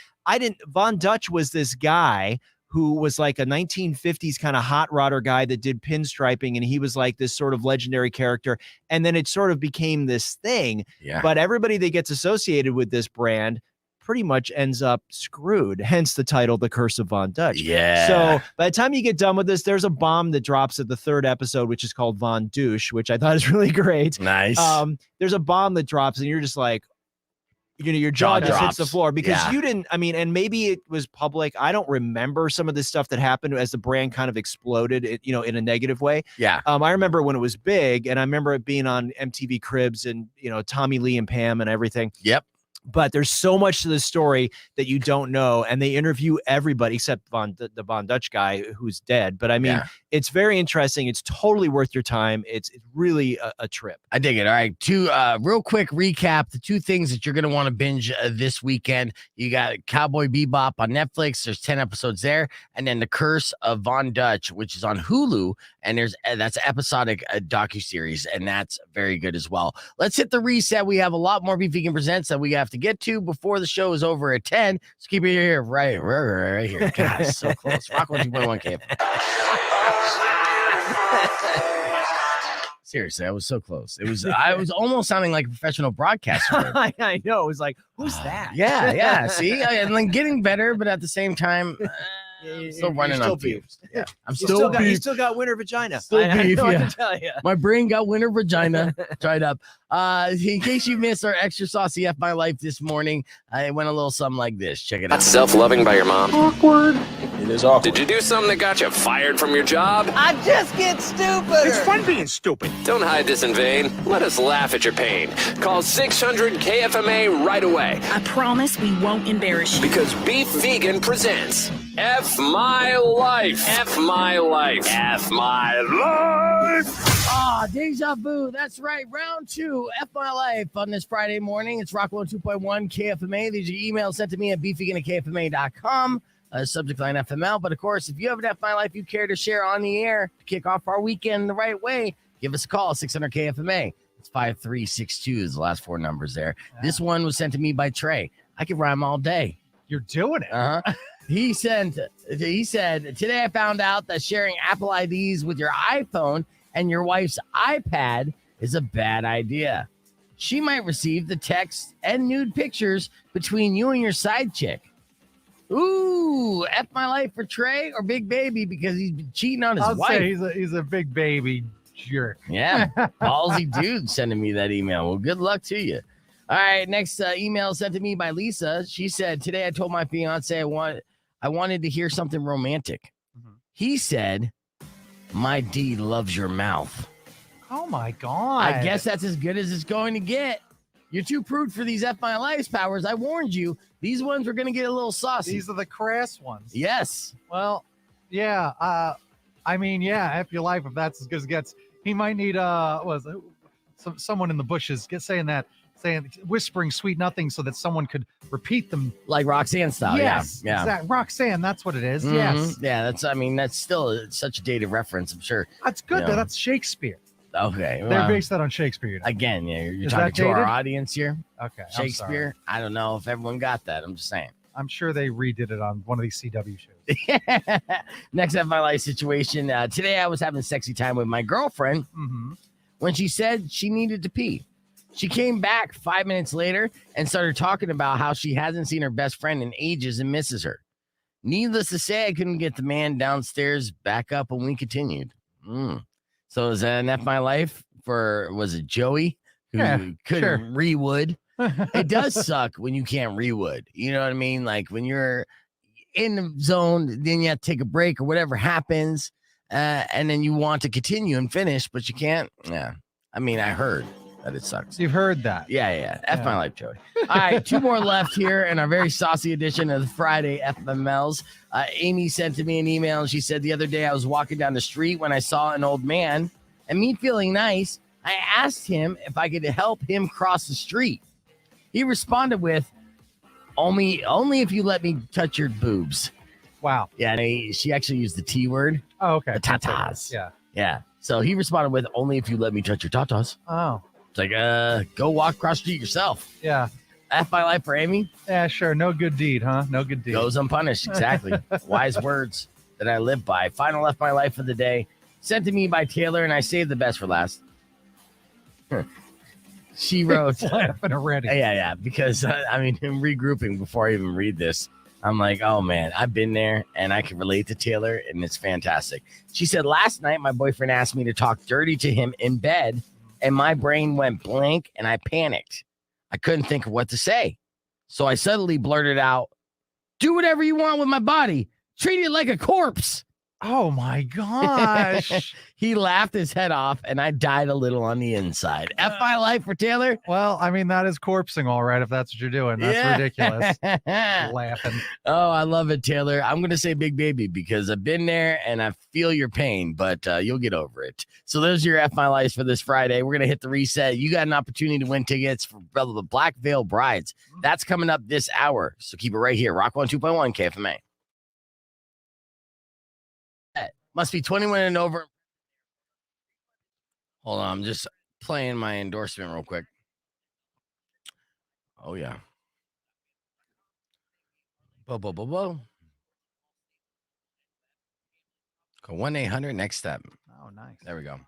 [SPEAKER 4] Von Dutch was this guy who was like a 1950s kind of hot rodder guy that did pinstriping, and he was like this sort of legendary character. And then it sort of became this thing.
[SPEAKER 1] Yeah.
[SPEAKER 4] But everybody that gets associated with this brand pretty much ends up screwed, hence the title, The Curse of Von Dutch.
[SPEAKER 1] Yeah.
[SPEAKER 4] So by the time you get done with this, there's a bomb that drops at the 3rd episode, which is called Von Douche, which I thought is really great.
[SPEAKER 1] Nice.
[SPEAKER 4] There's a bomb that drops, and you're just like, your jaw just hits the floor because you didn't, and maybe it was public. I don't remember some of the stuff that happened as the brand kind of exploded, in a negative way.
[SPEAKER 1] Yeah.
[SPEAKER 4] I remember when it was big, and I remember it being on MTV Cribs and, Tommy Lee and Pam and everything.
[SPEAKER 1] Yep.
[SPEAKER 4] But there's so much to the story that you don't know, and they interview everybody except the Von Dutch guy who's dead. But I mean, it's very interesting. It's totally worth your time. It's really a trip.
[SPEAKER 1] I dig it. All right, two real quick recap: the 2 things that you're going to want to binge this weekend. You got Cowboy Bebop on Netflix. There's 10 episodes there, and then The Curse of Von Dutch, which is on Hulu, and that's an episodic docuseries, and that's very good as well. Let's hit the reset. We have a lot more Beef Vegan Presents that we have to get to before the show is over at 10. So keep it here, right here. God, so close. Rock 102.1 KFMA. Seriously, I was so close. I was almost sounding like a professional broadcaster.
[SPEAKER 4] I know. It was like, who's that?
[SPEAKER 1] Yeah. See, and like getting better, but at the same time, still running on fumes. Yeah, I'm still
[SPEAKER 4] you still got winter vagina.
[SPEAKER 1] Still beef,
[SPEAKER 4] I
[SPEAKER 1] yeah.
[SPEAKER 4] can tell you.
[SPEAKER 1] My brain got winter vagina dried up. In case you missed our extra saucy F My Life this morning, it went a little something like this. Check it out.
[SPEAKER 6] That's self-loving by your mom.
[SPEAKER 5] Awkward.
[SPEAKER 6] It is awkward. Did you do something that got you fired from your job?
[SPEAKER 7] I just get stupid.
[SPEAKER 6] It's fun being stupid. Don't hide this in vain. Let us laugh at your pain. Call 600 KFMA right away.
[SPEAKER 8] I promise we won't embarrass you.
[SPEAKER 6] Because Beef Vegan presents F My Life. F My Life. F My Life.
[SPEAKER 1] Deja vu. That's right. Round 2, F My Life on this Friday morning. It's Rock 102.1 KFMA. These are emails sent to me at beefvegan@kfma.com. Subject line FML. But of course, if you have an F My Life you care to share on the air to kick off our weekend the right way, give us a call, 600 KFMA. It's 5362 is the last 4 numbers there. This one was sent to me by Trey. I could rhyme all day.
[SPEAKER 5] You're doing it.
[SPEAKER 1] Uh-huh. He said, today I found out that sharing Apple IDs with your iPhone and your wife's iPad is a bad idea. She might receive the text and nude pictures between you and your side chick. Ooh, F My Life for Trey or Big Baby because he's been cheating on his wife.
[SPEAKER 5] Say he's a big baby jerk.
[SPEAKER 1] Yeah, ballsy dude sending me that email. Well, good luck to you. All right, next email sent to me by Lisa. She said, today I told my fiance I wanted to hear something romantic. Mm-hmm. He said, my D loves your mouth.
[SPEAKER 5] Oh my God.
[SPEAKER 1] I guess that's as good as it's going to get. You're too prude for these F My Life's powers. I warned you. These ones were going to get a little saucy.
[SPEAKER 5] These are the crass ones.
[SPEAKER 1] Yes.
[SPEAKER 5] Well, yeah. F Your Life, if that's as good as it gets. He might need someone in the bushes saying whispering sweet nothings so that someone could repeat them
[SPEAKER 1] like Roxanne style.
[SPEAKER 5] Yes,
[SPEAKER 1] yeah.
[SPEAKER 5] Exactly. Roxanne, that's what it is.
[SPEAKER 1] Mm-hmm.
[SPEAKER 5] Yes.
[SPEAKER 1] Yeah, that's still such a dated reference, I'm sure.
[SPEAKER 5] That's good. That's Shakespeare.
[SPEAKER 1] Okay.
[SPEAKER 5] They're based that on Shakespeare.
[SPEAKER 1] Again, you're talking to our audience here.
[SPEAKER 5] Okay.
[SPEAKER 1] Shakespeare. I don't know if everyone got that. I'm just saying.
[SPEAKER 5] I'm sure they redid it on one of these CW shows.
[SPEAKER 1] Next F My Life situation. Today I was having sexy time with my girlfriend when she said she needed to pee. She came back 5 minutes later and started talking about how she hasn't seen her best friend in ages and misses her. Needless to say, I couldn't get the man downstairs back up when we continued. So is that an F My Life for, was it Joey who couldn't re-wood? It does suck when you can't re-wood. You know what I mean? Like when you're in the zone, then you have to take a break or whatever happens, and then you want to continue and finish, but you can't. Yeah. I mean, I heard that it sucks.
[SPEAKER 5] You've heard that.
[SPEAKER 1] Yeah. F My Life, Joey. All right, 2 more left here in our very saucy edition of the Friday FMLs. Amy sent to me an email, and she said, the other day I was walking down the street when I saw an old man, and me feeling nice, I asked him if I could help him cross the street. He responded with, only if you let me touch your boobs.
[SPEAKER 5] Wow.
[SPEAKER 1] Yeah, she actually used the T word.
[SPEAKER 5] Oh, okay.
[SPEAKER 1] The tatas.
[SPEAKER 5] Yeah.
[SPEAKER 1] So he responded with, only if you let me touch your tatas.
[SPEAKER 5] Oh.
[SPEAKER 1] It's like, go walk across the street yourself.
[SPEAKER 5] Yeah.
[SPEAKER 1] F my life for Amy.
[SPEAKER 5] Yeah, sure. No good deed, huh? No good deed.
[SPEAKER 1] Goes unpunished. Exactly. Wise words that I live by. Final F my life of the day. Sent to me by Taylor, and I saved the best for last. She wrote.
[SPEAKER 5] Laughing already.
[SPEAKER 1] Yeah. Because, in regrouping before I even read this, I'm like, oh, man, I've been there, and I can relate to Taylor, and it's fantastic. She said, last night, my boyfriend asked me to talk dirty to him in bed, and my brain went blank, and I panicked. I couldn't think of what to say. So I suddenly blurted out, do whatever you want with my body. Treat it like a corpse.
[SPEAKER 5] Oh, my gosh.
[SPEAKER 1] He laughed his head off, and I died a little on the inside. F my life for Taylor.
[SPEAKER 5] Well, that is corpsing, all right, if that's what you're doing. That's ridiculous. Laughing.
[SPEAKER 1] Oh, I love it, Taylor. I'm going to say big baby because I've been there, and I feel your pain, but you'll get over it. So those are your F my lives for this Friday. We're going to hit the reset. You got an opportunity to win tickets for the Black Veil Brides. That's coming up this hour, so keep it right here. Rock 102.1 KFMA. Must be 21 and over. Hold on, I'm just playing my endorsement real quick. Oh, yeah. Bo. Go 1-800 next step.
[SPEAKER 5] Oh, nice.
[SPEAKER 1] There we go.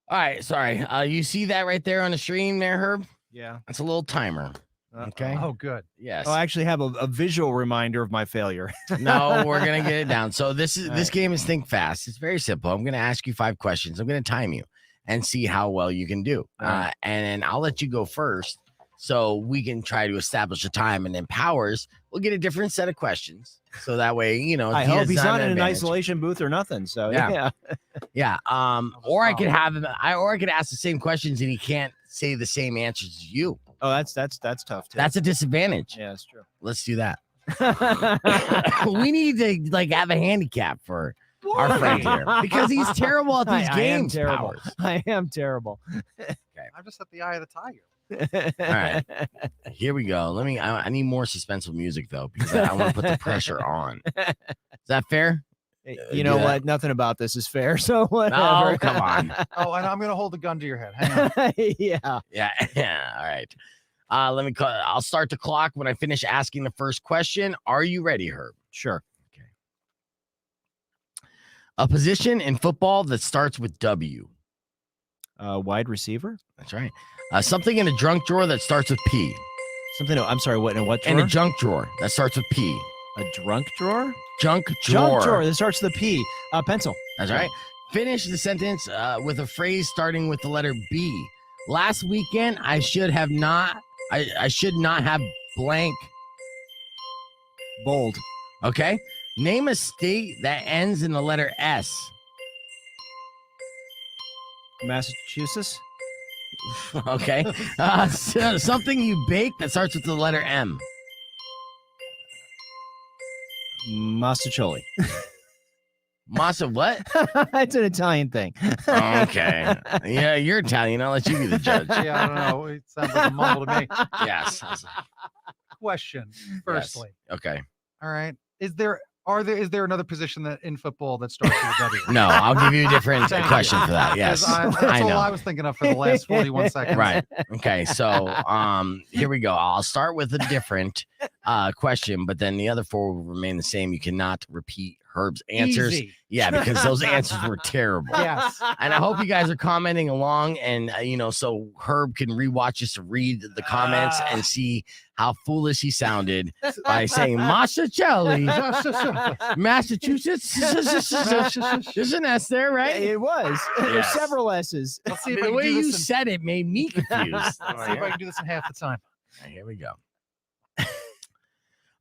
[SPEAKER 1] All right, sorry. You see that right there on the stream there, Herb?
[SPEAKER 4] Yeah.
[SPEAKER 1] That's a little timer. Okay.
[SPEAKER 5] Oh, good.
[SPEAKER 1] Yes.
[SPEAKER 4] Oh, I actually have a visual reminder of my failure.
[SPEAKER 1] No, we're gonna get it down. So this
[SPEAKER 4] right.
[SPEAKER 1] game is Think Fast. It's very simple. I'm gonna ask you 5 questions. I'm gonna time you and see how well you can do.
[SPEAKER 4] Right.
[SPEAKER 1] And I'll let you go first, so we can try to establish a time. And then Powers will get a different set of questions, so that way
[SPEAKER 4] I hope he's not in an
[SPEAKER 1] advantage.
[SPEAKER 4] isolation booth or nothing. So
[SPEAKER 1] Yeah. Yeah. Or I could have him. Or I could ask the same questions and he can't say the same answers as you.
[SPEAKER 4] Oh, that's tough too.
[SPEAKER 1] That's a disadvantage.
[SPEAKER 4] Yeah, that's true.
[SPEAKER 1] Let's do that. We need to have a handicap for our friend here because he's terrible at these games. Powers.
[SPEAKER 4] I am terrible.
[SPEAKER 5] I'm just at the eye of the tiger.
[SPEAKER 1] All right, here we go. I need more suspenseful music though because I want to put the pressure on. Is that fair?
[SPEAKER 4] You know what? Nothing about this is fair. So whatever.
[SPEAKER 1] Oh, come on.
[SPEAKER 5] Oh, and I'm gonna hold the gun to your head. Hang on.
[SPEAKER 4] Yeah.
[SPEAKER 1] All right. I'll start the clock when I finish asking the first question. Are you ready, Herb?
[SPEAKER 4] Sure.
[SPEAKER 1] Okay. A position in football that starts with W.
[SPEAKER 4] Wide receiver.
[SPEAKER 1] That's right. Something in a junk drawer that starts with P.
[SPEAKER 4] Something. I'm sorry. What? In what drawer?
[SPEAKER 1] In a junk drawer that starts with P.
[SPEAKER 4] A drunk drawer.
[SPEAKER 1] Junk drawer.
[SPEAKER 4] Junk drawer that starts with a P. Pencil.
[SPEAKER 1] That's right. Finish the sentence with a phrase starting with the letter B. Last weekend, I should not have blank.
[SPEAKER 4] Bold.
[SPEAKER 1] Okay. Name a state that ends in the letter S.
[SPEAKER 4] Massachusetts.
[SPEAKER 1] Okay. Something you bake that starts with the letter M.
[SPEAKER 4] Mastacholi.
[SPEAKER 1] Massa what?
[SPEAKER 4] It's an Italian thing.
[SPEAKER 1] Okay. Yeah, you're Italian. I'll let you be the judge.
[SPEAKER 5] Yeah, I don't know. It sounds like a mumble to me.
[SPEAKER 1] Yes.
[SPEAKER 5] Question. Firstly.
[SPEAKER 1] Yes. Okay.
[SPEAKER 5] All right. Is there another position that in football that starts with a W?
[SPEAKER 1] No, I'll give you a different question for that. Yes.
[SPEAKER 5] That's
[SPEAKER 1] I
[SPEAKER 5] all
[SPEAKER 1] know.
[SPEAKER 5] I was thinking of for the last 41 seconds.
[SPEAKER 1] Right. Okay. So here we go. I'll start with a different question, but then the other 4 will remain the same. You cannot repeat Herb's answers.
[SPEAKER 5] Easy.
[SPEAKER 1] Yeah, because those answers were terrible.
[SPEAKER 5] Yes.
[SPEAKER 1] And I hope you guys are commenting along, and so Herb can rewatch just to read the comments and see how foolish he sounded by saying Massachusetts. Massachusetts. There's an S there, right?
[SPEAKER 4] It was. There's
[SPEAKER 1] Yes.
[SPEAKER 4] several S's.
[SPEAKER 5] Let's see if I
[SPEAKER 1] The
[SPEAKER 5] can
[SPEAKER 1] way
[SPEAKER 5] do
[SPEAKER 1] you
[SPEAKER 5] this.
[SPEAKER 1] said it made me confused.
[SPEAKER 5] Let's see if I can do this in half the time.
[SPEAKER 1] All right, here we go.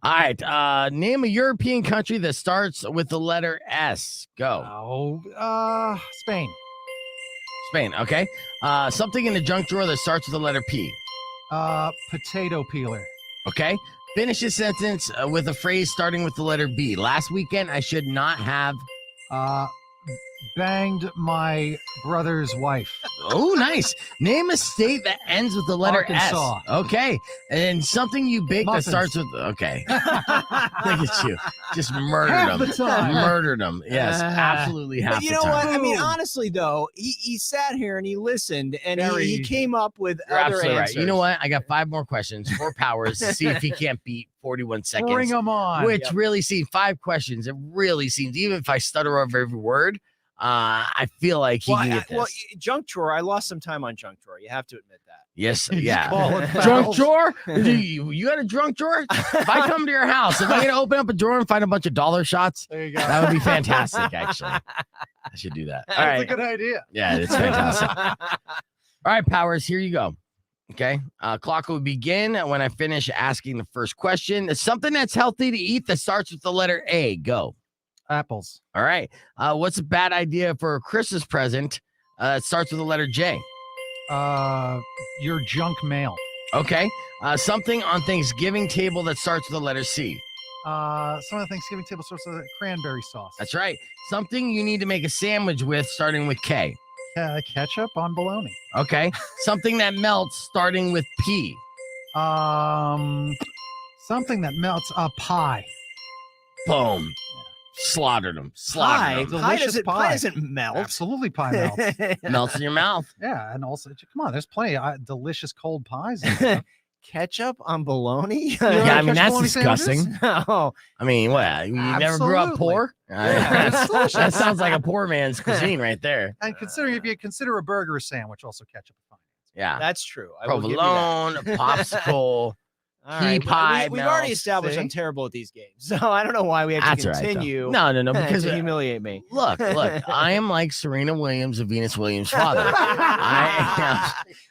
[SPEAKER 1] All right. Name a European country that starts with the letter S. Go.
[SPEAKER 5] Oh, Spain.
[SPEAKER 1] Spain. Okay. Something in the junk drawer that starts with the letter P.
[SPEAKER 5] Potato peeler.
[SPEAKER 1] Okay. Finish a sentence with a phrase starting with the letter B. Last weekend, I should not have.
[SPEAKER 5] Banged my brother's wife.
[SPEAKER 1] Oh, nice. Name a state that ends with the letter
[SPEAKER 5] Arkansas.
[SPEAKER 1] S. Okay. And something you bake
[SPEAKER 5] Muffins.
[SPEAKER 1] that starts with, okay. Look at you. Just murdered
[SPEAKER 5] Half
[SPEAKER 1] them.
[SPEAKER 5] the time.
[SPEAKER 1] Murdered them. Yes, absolutely half
[SPEAKER 4] But you
[SPEAKER 1] the
[SPEAKER 4] know
[SPEAKER 1] time.
[SPEAKER 4] what? I mean,
[SPEAKER 5] Boom.
[SPEAKER 4] honestly, though, he sat here and he listened and he
[SPEAKER 5] Very-
[SPEAKER 4] came up with
[SPEAKER 1] You're
[SPEAKER 4] other
[SPEAKER 1] absolutely
[SPEAKER 4] answers.
[SPEAKER 1] right. You know what? I got 5 more questions, 4 powers to see if he can't beat 41 seconds.
[SPEAKER 5] Bring them on.
[SPEAKER 1] Which really seems 5 questions. It really seems, even if I stutter over every word, I feel like he can get this.
[SPEAKER 4] junk drawer. I lost some time on junk drawer. You have to admit that.
[SPEAKER 1] Yes,
[SPEAKER 5] He's
[SPEAKER 1] yeah.
[SPEAKER 5] balling
[SPEAKER 1] Drunk
[SPEAKER 5] fouls.
[SPEAKER 1] drawer? You got a drunk drawer? If I come to your house, if I get to open up a drawer and find a bunch of dollar shots,
[SPEAKER 5] There you go.
[SPEAKER 1] that would be fantastic, actually. I should do that. All
[SPEAKER 5] That's a
[SPEAKER 1] right.
[SPEAKER 5] good idea.
[SPEAKER 1] Yeah, it's fantastic. All right, Powers, here you go. Okay. Clock will begin when I finish asking the first question. It's something that's healthy to eat that starts with the letter A. Go.
[SPEAKER 5] Apples.
[SPEAKER 1] All right. What's a bad idea for a Christmas present? It starts with the letter J.
[SPEAKER 5] Your junk mail.
[SPEAKER 1] Okay. Something on Thanksgiving table that starts with the letter C.
[SPEAKER 5] Some of the Thanksgiving table sorts of cranberry sauce.
[SPEAKER 1] That's right. Something you need to make a sandwich with starting with K.
[SPEAKER 5] Ketchup on bologna.
[SPEAKER 1] Okay. Something that melts starting with P.
[SPEAKER 5] Something that melts a pie.
[SPEAKER 1] Boom. Slaughtered them. Slaughtered them.
[SPEAKER 5] Delicious
[SPEAKER 4] Pie
[SPEAKER 5] pie.
[SPEAKER 4] doesn't melt.
[SPEAKER 5] Absolutely, pie melts.
[SPEAKER 1] Melts in your mouth.
[SPEAKER 5] Yeah, and also, come on, there's plenty of delicious cold pies. In there.
[SPEAKER 4] Ketchup on bologna?
[SPEAKER 1] Yeah, I mean,
[SPEAKER 5] catch
[SPEAKER 1] that's
[SPEAKER 5] bologna
[SPEAKER 1] disgusting.
[SPEAKER 5] sandwiches?
[SPEAKER 4] No.
[SPEAKER 1] I mean, what? You never grew up
[SPEAKER 5] Absolutely.
[SPEAKER 1] poor?
[SPEAKER 5] Yeah, it's delicious.
[SPEAKER 1] That sounds like a poor man's cuisine right there.
[SPEAKER 5] And considering if you consider a burger a sandwich, also ketchup is fine.
[SPEAKER 1] Yeah.
[SPEAKER 4] That's true. I will give you that.
[SPEAKER 1] Provolone, popsicle.
[SPEAKER 4] All
[SPEAKER 1] Pea
[SPEAKER 4] right,
[SPEAKER 1] pie
[SPEAKER 4] we've already
[SPEAKER 1] melts,
[SPEAKER 4] established
[SPEAKER 5] see?
[SPEAKER 4] I'm terrible at these games, so I don't know why we have
[SPEAKER 1] That's
[SPEAKER 4] to
[SPEAKER 1] all right, though.
[SPEAKER 4] continue.
[SPEAKER 1] No, because
[SPEAKER 4] to humiliate me.
[SPEAKER 1] look, I am like Serena Williams of Venus Williams' father.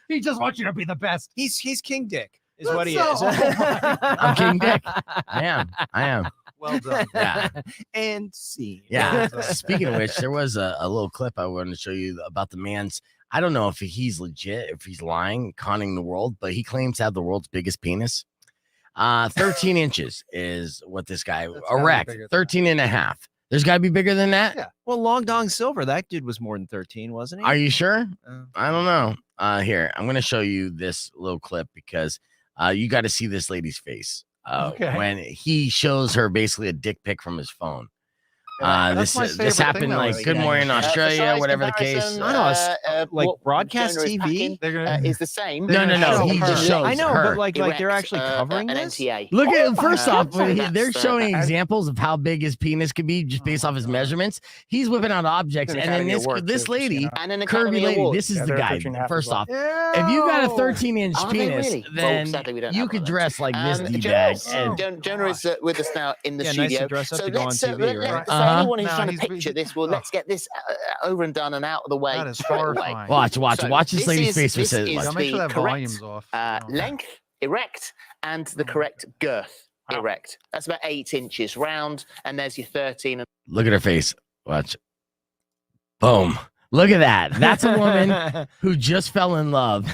[SPEAKER 5] He just wants you to be the best.
[SPEAKER 4] He's King Dick, is
[SPEAKER 5] That's
[SPEAKER 4] what he
[SPEAKER 5] so-
[SPEAKER 4] is.
[SPEAKER 1] I'm King Dick. I am.
[SPEAKER 5] Well done.
[SPEAKER 1] Yeah.
[SPEAKER 4] And scene.
[SPEAKER 1] Yeah. Speaking of which, there was a little clip I wanted to show you about the man's. I don't know if he's legit, if he's lying, conning the world, but he claims to have the world's biggest penis. 13 inches is what this guy
[SPEAKER 5] That's gotta be
[SPEAKER 1] erect.
[SPEAKER 5] bigger than
[SPEAKER 1] 13 and a half. There's got to be bigger than that.
[SPEAKER 5] Yeah.
[SPEAKER 4] Well, Long Dong Silver, that dude was more than 13, wasn't he?
[SPEAKER 1] Are you sure?
[SPEAKER 4] Uh,
[SPEAKER 1] I don't know. Here, I'm going to show you this little clip because you got to see this lady's face
[SPEAKER 5] Okay.
[SPEAKER 1] when he shows her basically a dick pic from his phone.
[SPEAKER 5] That's my
[SPEAKER 1] This
[SPEAKER 5] favorite thing,
[SPEAKER 1] happened
[SPEAKER 5] though,
[SPEAKER 1] like
[SPEAKER 5] is
[SPEAKER 1] Good
[SPEAKER 5] getting-
[SPEAKER 1] Morning Australia, whatever the case.
[SPEAKER 4] I know, like
[SPEAKER 9] what
[SPEAKER 4] broadcast
[SPEAKER 9] genre is
[SPEAKER 4] TV?
[SPEAKER 9] packing,
[SPEAKER 5] They're gonna,
[SPEAKER 9] is the same.
[SPEAKER 1] No, no, no.
[SPEAKER 5] show
[SPEAKER 1] He
[SPEAKER 5] her.
[SPEAKER 1] just shows
[SPEAKER 4] I know,
[SPEAKER 1] her.
[SPEAKER 4] but like they're
[SPEAKER 9] Erect,
[SPEAKER 4] actually covering
[SPEAKER 9] an
[SPEAKER 4] this?
[SPEAKER 9] NTA.
[SPEAKER 1] Look
[SPEAKER 9] Oh
[SPEAKER 1] at
[SPEAKER 9] my
[SPEAKER 1] first
[SPEAKER 9] God.
[SPEAKER 1] off, when
[SPEAKER 9] That's
[SPEAKER 1] they're showing
[SPEAKER 9] and
[SPEAKER 1] examples of how big his penis could be just based off his measurements. He's whipping out objects,
[SPEAKER 9] An
[SPEAKER 1] and then
[SPEAKER 9] Academy Award,
[SPEAKER 1] this
[SPEAKER 9] too,
[SPEAKER 1] lady,
[SPEAKER 9] and an
[SPEAKER 1] curvy
[SPEAKER 9] Academy
[SPEAKER 1] lady,
[SPEAKER 9] Award.
[SPEAKER 1] this is the
[SPEAKER 9] they're
[SPEAKER 1] guy.
[SPEAKER 9] approaching half
[SPEAKER 1] First
[SPEAKER 9] as well.
[SPEAKER 1] off, if you got a
[SPEAKER 5] Ew.
[SPEAKER 1] 13-inch
[SPEAKER 9] Are they
[SPEAKER 1] penis,
[SPEAKER 9] really? Well,
[SPEAKER 1] then
[SPEAKER 9] sadly, we don't
[SPEAKER 1] you
[SPEAKER 9] have
[SPEAKER 1] could
[SPEAKER 9] one then.
[SPEAKER 1] dress like this
[SPEAKER 9] Jonah,
[SPEAKER 1] D-bag. And
[SPEAKER 9] Jonah is with us now in the
[SPEAKER 4] Yeah, nice to
[SPEAKER 9] studio.
[SPEAKER 4] dress up
[SPEAKER 9] so
[SPEAKER 4] to go on
[SPEAKER 9] let's,
[SPEAKER 4] TV,
[SPEAKER 9] let,
[SPEAKER 4] right?
[SPEAKER 9] so
[SPEAKER 1] Uh-huh.
[SPEAKER 9] anyone who's
[SPEAKER 5] No,
[SPEAKER 9] trying to
[SPEAKER 5] he's-
[SPEAKER 9] picture this, well, let's get this over and done and out of the way
[SPEAKER 5] That is
[SPEAKER 9] straight away.
[SPEAKER 5] horrifying.
[SPEAKER 1] watch
[SPEAKER 9] So
[SPEAKER 1] this lady's face.
[SPEAKER 9] this
[SPEAKER 1] Says,
[SPEAKER 9] is
[SPEAKER 5] Yeah, make sure
[SPEAKER 9] the
[SPEAKER 5] that
[SPEAKER 9] correct
[SPEAKER 5] volume's off.
[SPEAKER 9] length, erect, and the correct girth,
[SPEAKER 5] Wow.
[SPEAKER 9] erect. That's about 8 inches round, and there's your 13. And
[SPEAKER 1] Look at her face. Watch. Boom. Look at that. That's a woman who just fell in love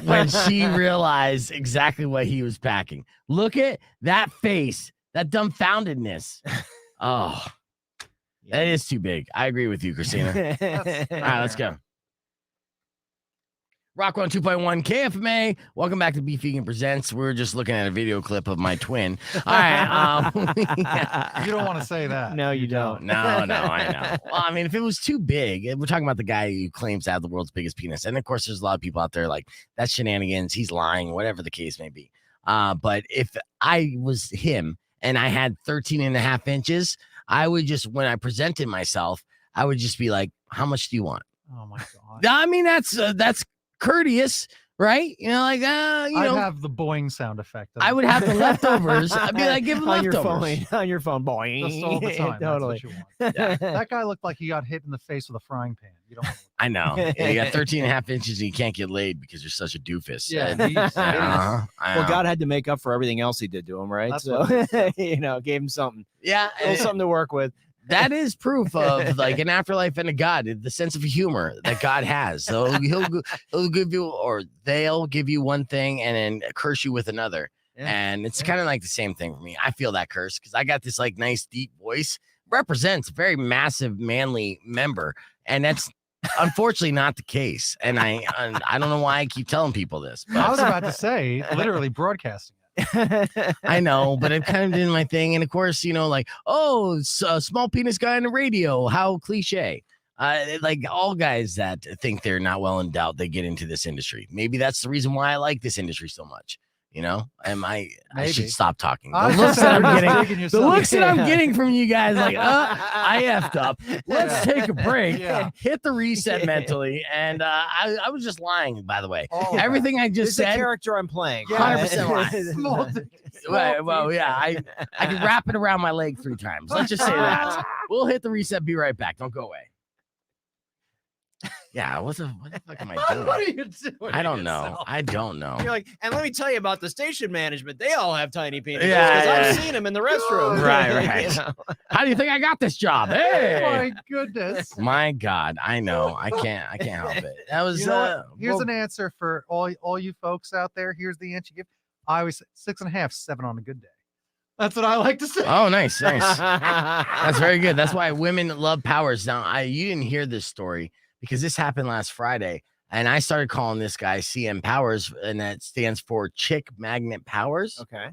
[SPEAKER 1] when she realized exactly what he was packing. Look at that face, that dumbfoundedness. Oh, that is too big. I agree with you, Christina. All right, let's go. Rock 102.1 KFMA. Welcome back to Beef Vegan Presents. We're just looking at a video clip of my twin. All right.
[SPEAKER 5] You don't want to say that.
[SPEAKER 4] No, you don't.
[SPEAKER 1] No, I know. Well, I mean, if it was too big, we're talking about the guy who claims to have the world's biggest penis. And of course, there's a lot of people out there like that's shenanigans. He's lying, whatever the case may be. But if I was him and I had 13 and a half inches, I would just, when I presented myself, I would just be like, how much do you want?
[SPEAKER 5] Oh my god.
[SPEAKER 1] I mean, that's courteous, right? You know, like,
[SPEAKER 5] I'd
[SPEAKER 1] you know,
[SPEAKER 5] have the boing sound effect.
[SPEAKER 1] I would have the leftovers. I'd be like, give him
[SPEAKER 4] on your
[SPEAKER 1] leftovers.
[SPEAKER 4] phone, on your phone, boy.
[SPEAKER 5] just all the time.
[SPEAKER 4] Totally.
[SPEAKER 5] That's what you want. That guy looked like he got hit in the face with a frying pan. You don't want to
[SPEAKER 1] I know. Yeah, you got 13 and a half inches and you can't get laid because you're such a doofus.
[SPEAKER 5] Yeah,
[SPEAKER 1] And-
[SPEAKER 5] he's-
[SPEAKER 1] I
[SPEAKER 4] Well,
[SPEAKER 1] know.
[SPEAKER 4] God had to make up for everything else he did to him, right?
[SPEAKER 5] That's
[SPEAKER 4] So,
[SPEAKER 5] what
[SPEAKER 4] gave him something,
[SPEAKER 1] Yeah,
[SPEAKER 4] a little something to work with.
[SPEAKER 1] that is proof of like an afterlife and a God, the sense of humor that God has. So he'll give you, or they'll give you one thing and then curse you with another.
[SPEAKER 4] Yeah.
[SPEAKER 1] And it's kind of like the same thing for me. I feel that curse because I got this like nice deep voice, represents a very massive manly member. And that's unfortunately not the case. And I don't know why I keep telling people this. But
[SPEAKER 5] I was about to say, literally broadcasting it.
[SPEAKER 1] I know, but I've kind of done my thing. And of course, like, oh, it's a small penis guy on the radio. How cliche. Like all guys that think they're not well endowed, they get into this industry. Maybe that's the reason why I like this industry so much. I should stop talking. The looks that I'm getting from you guys, like, I effed up. Let's take a break. Hit the reset mentally. And I was just lying, by the way. Everything I just said.
[SPEAKER 4] The character I'm playing.
[SPEAKER 1] 100% lying. Right, well, yeah, I can wrap it around my leg 3 times. Let's just say that. We'll hit the reset. Be right back. Don't go away. Yeah, what the fuck am I doing?
[SPEAKER 4] What are you doing?
[SPEAKER 1] I don't know.
[SPEAKER 4] You're like, and let me tell you about the station management. They all have tiny penises.
[SPEAKER 1] Yeah.
[SPEAKER 4] I've seen them in the restroom.
[SPEAKER 1] Right. How do you think I got this job? Hey,
[SPEAKER 5] My goodness.
[SPEAKER 1] my God, I know. I can't help it. That was
[SPEAKER 5] Here's an answer for all you folks out there. Here's the answer you give. I always say 6.5, 7 on a good day. That's what I like to say.
[SPEAKER 1] Oh, nice. That's very good. That's why women love Powers. Now, you didn't hear this story, because this happened last Friday, and I started calling this guy CM Powers, and that stands for Chick Magnet Powers.
[SPEAKER 4] Okay.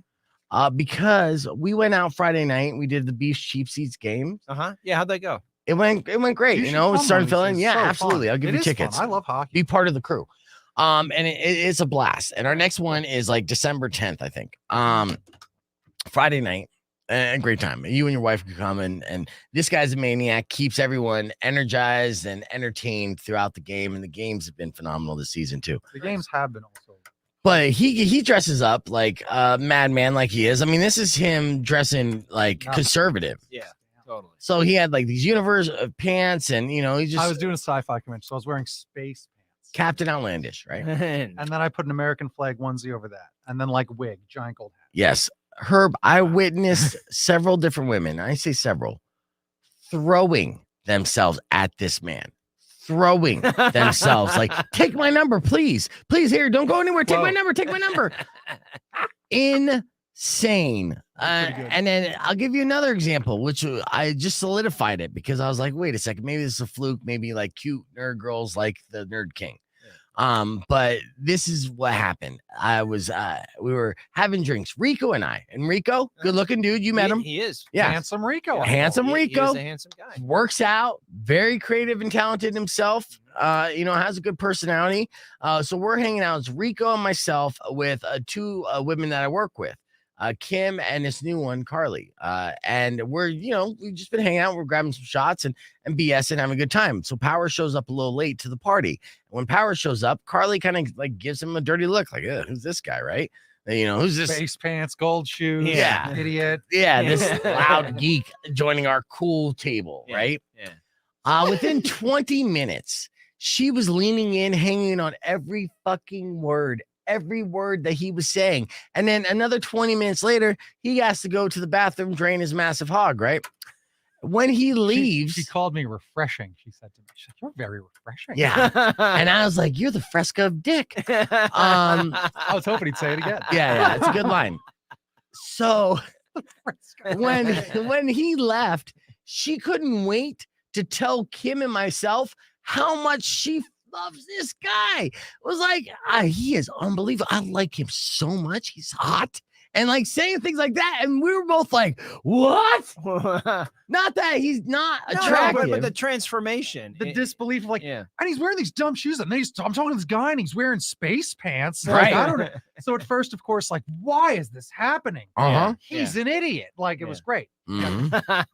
[SPEAKER 1] Because we went out Friday night, we did the Beef Cheap Seats game.
[SPEAKER 4] Yeah, how'd that go?
[SPEAKER 1] It went great. It's starting filling. Yeah,
[SPEAKER 5] so
[SPEAKER 1] absolutely.
[SPEAKER 5] fun.
[SPEAKER 1] I'll give you tickets.
[SPEAKER 5] Fun. I love hockey.
[SPEAKER 1] Be part of the crew. And it's a blast. And our next one is like December 10th, I think. Friday night. A great time. You and your wife can come, and this guy's a maniac, keeps everyone energized and entertained throughout the game. And the games have been phenomenal this season too.
[SPEAKER 5] The games have been also.
[SPEAKER 1] But he dresses up like a madman, like he is. I mean, this is him dressing like conservative.
[SPEAKER 4] Yeah, totally.
[SPEAKER 1] So he had like these universe pants, and he just.
[SPEAKER 5] I was doing a sci-fi convention, so I was wearing space pants.
[SPEAKER 1] Captain Outlandish, right?
[SPEAKER 5] And then I put an American flag onesie over that, and then like wig, giant gold hat.
[SPEAKER 1] Yes. Herb, I witnessed several different women, I say several, throwing themselves at this man. Throwing themselves like, take my number, please. Please, here, don't go anywhere. Take my number. Take my number. Insane. And then I'll give you another example, which I just solidified it, because I was like, wait a second, maybe this is a fluke. Maybe like cute nerd girls like the Nerd King. But this is what happened. We were having drinks, Rico and I. And Rico, good looking dude. You met him.
[SPEAKER 4] He is.
[SPEAKER 1] Yeah.
[SPEAKER 5] Handsome Rico.
[SPEAKER 1] Handsome Rico.
[SPEAKER 4] He is a handsome guy.
[SPEAKER 1] Works out, very creative and talented himself. Has a good personality. So we're hanging out. It's Rico and myself with 2 women that I work with. Kim and this new one, Carly. And we're, we've just been hanging out. We're grabbing some shots and BS and having a good time. So Power shows up a little late to the party. When Power shows up, Carly kind of like gives him a dirty look, like, who's this guy, right? Who's this?
[SPEAKER 5] Space pants, gold shoes.
[SPEAKER 1] Yeah.
[SPEAKER 5] Idiot.
[SPEAKER 1] Yeah, this loud geek joining our cool table, right?
[SPEAKER 4] Yeah.
[SPEAKER 1] Within 20 minutes, she was leaning in, hanging on every fucking word that he was saying. And then another 20 minutes later, he has to go to the bathroom, drain his massive hog, right? When he leaves,
[SPEAKER 5] she called me refreshing. She said to me, "You're very refreshing."
[SPEAKER 1] Yeah. And I was like, "You're the Fresca of dick."
[SPEAKER 5] I was hoping he'd say it again.
[SPEAKER 1] Yeah, it's a good line. So when he left, she couldn't wait to tell Kim and myself how much she loves this guy. It was like, he is unbelievable. I like him so much. He's hot. And like saying things like that. And we were both like, what? Not that he's not attractive.
[SPEAKER 4] But the transformation.
[SPEAKER 5] The disbelief of like,
[SPEAKER 4] yeah.
[SPEAKER 5] And he's wearing these dumb shoes. And I'm talking to this guy and he's wearing space pants.
[SPEAKER 1] Right.
[SPEAKER 5] Like, I don't know. So at first, of course, like, why is this happening?
[SPEAKER 1] Uh-huh.
[SPEAKER 5] He's an idiot. Like, it was great.
[SPEAKER 1] Mhm.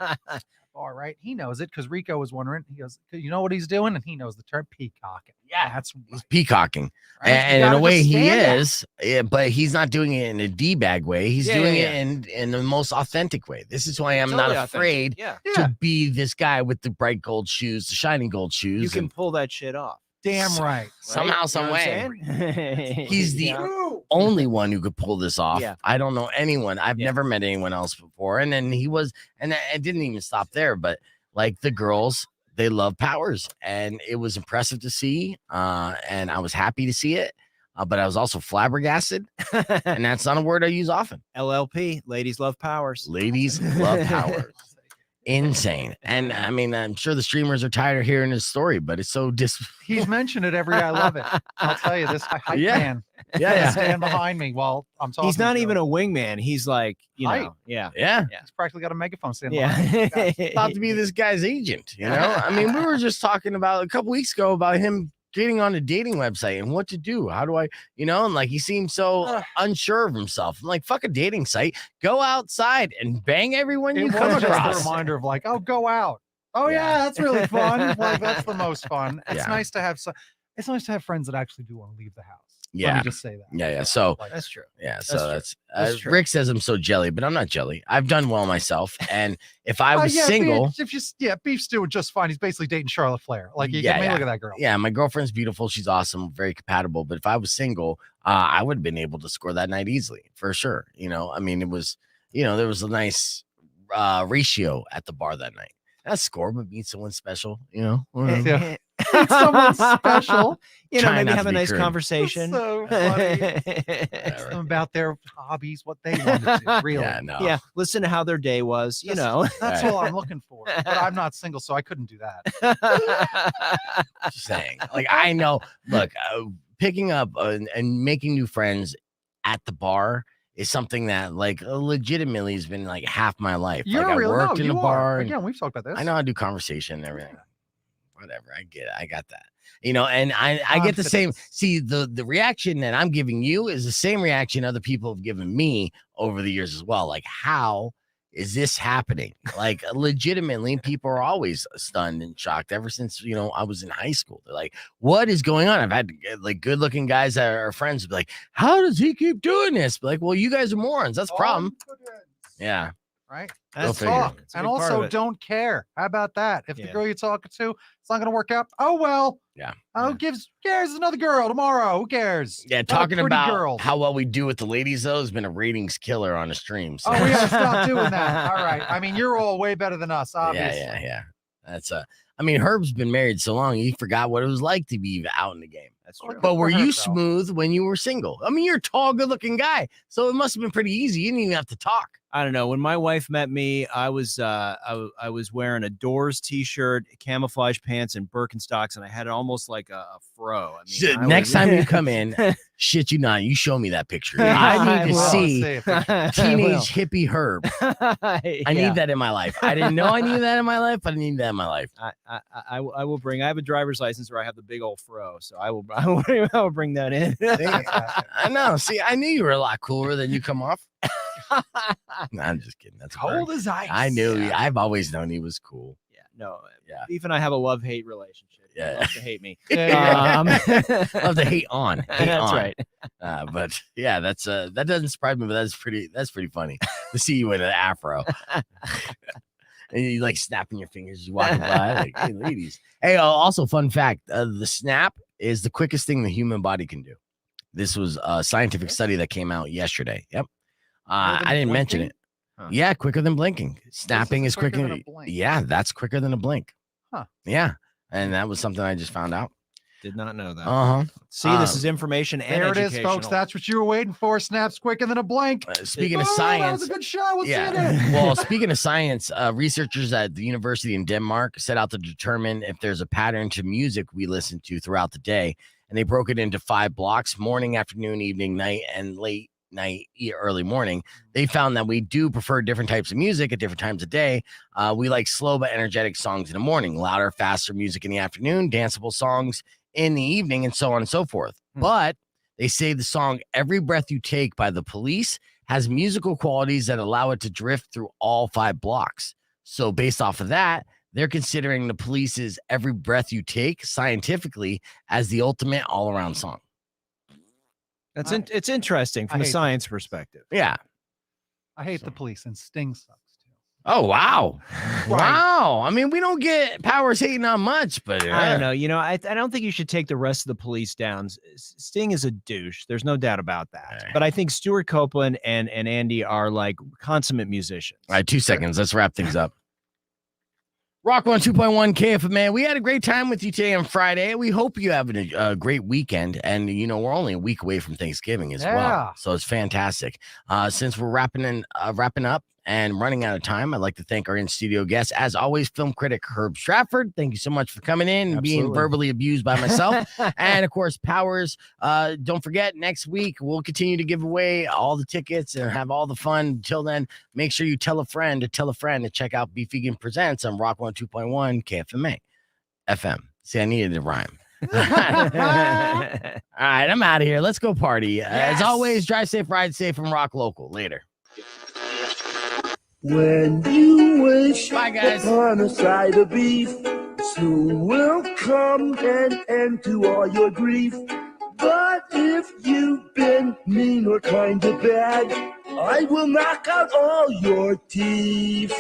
[SPEAKER 5] All right. He knows it because Rico was wondering. He goes, you know what he's doing? And he knows the term peacocking.
[SPEAKER 1] Yeah.
[SPEAKER 5] That's right.
[SPEAKER 1] He's peacocking.
[SPEAKER 5] Right?
[SPEAKER 1] And in a way he is, but he's not doing it in a D-bag way. He's doing it in the most authentic way. This is why I'm
[SPEAKER 4] Totally
[SPEAKER 1] not afraid to be this guy with the bright gold shoes, the shining gold shoes.
[SPEAKER 4] You can pull that shit off.
[SPEAKER 5] Damn right.
[SPEAKER 1] Somehow, some way. He's the only one who could pull this off.
[SPEAKER 4] Yeah.
[SPEAKER 1] I don't know anyone. I've never met anyone else before. And then he was, and it didn't even stop there, but like the girls, they love Powers, and it was impressive to see. And I was happy to see it, but I was also flabbergasted. And that's not a word I use often.
[SPEAKER 4] LLP, ladies love Powers.
[SPEAKER 1] Ladies love Powers. insane. And I mean, I'm sure the streamers are tired of hearing his story, but it's so
[SPEAKER 5] He's mentioned it every day. I love it. I'll tell you, this hype man.
[SPEAKER 1] Yeah.
[SPEAKER 5] Stand behind me while I'm talking.
[SPEAKER 4] He's not even a wingman. He's like,
[SPEAKER 5] Hype.
[SPEAKER 1] Yeah.
[SPEAKER 5] He's practically got a megaphone standing behind me.
[SPEAKER 4] Yeah.
[SPEAKER 1] Thought to be this guy's agent, you know? I mean, we were just talking about a couple weeks ago about him getting on a dating website and what to do. How do I, you know, and like he seemed so unsure of himself. I'm like, fuck a dating site. Go outside and bang everyone you come
[SPEAKER 5] Just
[SPEAKER 1] across.
[SPEAKER 5] a reminder of like, oh, go out. Oh yeah, that's really fun. Like that's the most fun. It's nice to have it's nice to have friends that actually do want to leave the house. Let me just say that.
[SPEAKER 1] Yeah. So
[SPEAKER 4] That's true.
[SPEAKER 1] yeah, so
[SPEAKER 4] That's true.
[SPEAKER 1] Rick says I'm so jelly, but I'm not jelly. I've done well myself. And if I was single,
[SPEAKER 5] Beef Stew just fine. He's basically dating Charlotte Flair. Like look at that girl.
[SPEAKER 1] Yeah, my girlfriend's beautiful. She's awesome, very compatible. But if I was single, I would have been able to score that night easily for sure. You know, I mean, it was, you know, there was a nice ratio at the bar that night. Not score, but meet someone special, you know.
[SPEAKER 5] Yeah. Meet someone special.
[SPEAKER 4] You know,
[SPEAKER 1] Try
[SPEAKER 4] maybe
[SPEAKER 1] not
[SPEAKER 4] have
[SPEAKER 1] to
[SPEAKER 4] a
[SPEAKER 1] be
[SPEAKER 4] nice
[SPEAKER 1] crude.
[SPEAKER 4] conversation.
[SPEAKER 5] So funny. Ask them about their hobbies, what they want to do. Really.
[SPEAKER 1] Yeah, no.
[SPEAKER 4] Yeah, listen to how their day was, you know.
[SPEAKER 5] That's all I'm looking for. But I'm not single, so I couldn't do that.
[SPEAKER 1] Just saying. Like I know. Look, picking up and making new friends at the bar is something that like legitimately has been like half my life.
[SPEAKER 5] You're
[SPEAKER 1] like I
[SPEAKER 5] real.
[SPEAKER 1] worked in a bar.
[SPEAKER 5] Again, we've talked about this.
[SPEAKER 1] I know how to do conversation and everything. Whatever, I get it. I got that. You know, and I get the same. See, the reaction that I'm giving you is the same reaction other people have given me over the years as well. Like, how is this happening? Like, legitimately, people are always stunned and shocked ever since, you know, I was in high school. They're like, what is going on? I've had like good looking guys that are friends be like, how does he keep doing this? Be like, well, you guys are morons. That's the problem. Yeah.
[SPEAKER 5] Right?
[SPEAKER 1] That's
[SPEAKER 5] Talk. And also don't care. How about that? If the girl you're talking to, it's not going to work out. Oh, well.
[SPEAKER 1] Yeah.
[SPEAKER 5] Who cares? Another girl tomorrow. Who cares?
[SPEAKER 1] Yeah. Talking about how well we do with the ladies, though, has been a ratings killer on the stream. So.
[SPEAKER 5] Oh, we got to stop doing that. All right. I mean, you're all way better than us, obviously.
[SPEAKER 1] Yeah. That's I mean, Herb's been married so long, he forgot what it was like to be out in the game.
[SPEAKER 4] That's true.
[SPEAKER 1] But were you smooth when you were single? I mean, you're a tall, good-looking guy, so it must have been pretty easy. You didn't even have to talk.
[SPEAKER 4] I don't know. When my wife met me, I was wearing a Doors t-shirt, camouflage pants, and Birkenstocks, and I had almost like a fro. I mean,
[SPEAKER 1] next time you come in, shit you not, you show me that picture. I need to see teenage hippie Herb. I need that in my life. I didn't know I needed that in my life, but I need that in my life.
[SPEAKER 4] I will bring. I have a driver's license where I have the big old fro, so I will bring that in.
[SPEAKER 1] I know. See, I knew you were a lot cooler than you come off. No, I'm just kidding. That's
[SPEAKER 5] cold as ice.
[SPEAKER 1] I knew. Yeah. I've always known he was cool.
[SPEAKER 4] Yeah. No.
[SPEAKER 1] Yeah.
[SPEAKER 4] Beef and I have a love-hate relationship.
[SPEAKER 1] Yeah.
[SPEAKER 4] He loves to hate me.
[SPEAKER 1] Love to hate on.
[SPEAKER 4] That's right.
[SPEAKER 1] But yeah, that doesn't surprise me. But that's pretty funny to see you in an afro. And you like snapping your fingers as you walking by, like, hey, ladies. Hey, also fun fact: the snap is the quickest thing the human body can do. This was a scientific study that came out yesterday. Yep. I didn't mention it. Huh. Yeah, quicker than blinking. Snapping is quicker than a blink. Yeah, that's quicker than a blink.
[SPEAKER 5] Huh.
[SPEAKER 1] Yeah, and that was something I just found out.
[SPEAKER 4] Did not know that.
[SPEAKER 1] Uh-huh.
[SPEAKER 4] See, this is information and
[SPEAKER 5] there it is, folks. That's what you were waiting for. Snaps quicker than a blink.
[SPEAKER 1] Speaking of science,
[SPEAKER 5] that was a good show. We'll see it.
[SPEAKER 1] Well, speaking of science, researchers at the university in Denmark set out to determine if there's a pattern to music we listen to throughout the day, and they broke it into 5 blocks: morning, afternoon, evening, night, and late night, early morning. They found that we do prefer different types of music at different times of day. We like slow but energetic songs in the morning, louder, faster music in the afternoon, danceable songs in the evening, and so on and so forth. But they say the song Every Breath You Take by The Police has musical qualities that allow it to drift through all 5 blocks. So based off of that, they're considering The Police's Every Breath You Take scientifically as the ultimate all-around song.
[SPEAKER 4] It's interesting from a science perspective.
[SPEAKER 1] Yeah.
[SPEAKER 5] I hate The Police, and Sting sucks too.
[SPEAKER 1] Oh, wow. Wow. I mean, we don't get Powers hating on much, but
[SPEAKER 4] I don't know. You know, I don't think you should take the rest of the Police down. Sting is a douche. There's no doubt about that. But I think Stuart Copeland and Andy are like consummate musicians.
[SPEAKER 1] All right, 2 seconds. Let's wrap things up. Rock 102.1 KFMA. We had a great time with you today on Friday. We hope you have a great weekend. And, you know, we're only a week away from Thanksgiving as well. So it's fantastic. Since we're wrapping up and running out of time. I'd like to thank our in-studio guests, as always, film critic Herb Stratford. Thank you so much for coming in and being
[SPEAKER 4] Absolutely.
[SPEAKER 1] verbally abused by myself. And of course, Powers. Don't forget, next week we'll continue to give away all the tickets and have all the fun. Until then, make sure you tell a friend to check out Beef Vegan Presents on Rock 102.1 KFMA FM. See, I needed to rhyme. All right, I'm out of here. Let's go party. As always, drive safe, ride safe, and rock local. Later.
[SPEAKER 10] When you wish
[SPEAKER 1] Bye, guys.
[SPEAKER 10] upon a side of beef, soon will come an end to all your grief. But if you've been mean or kind of bad, I will knock out all your teeth.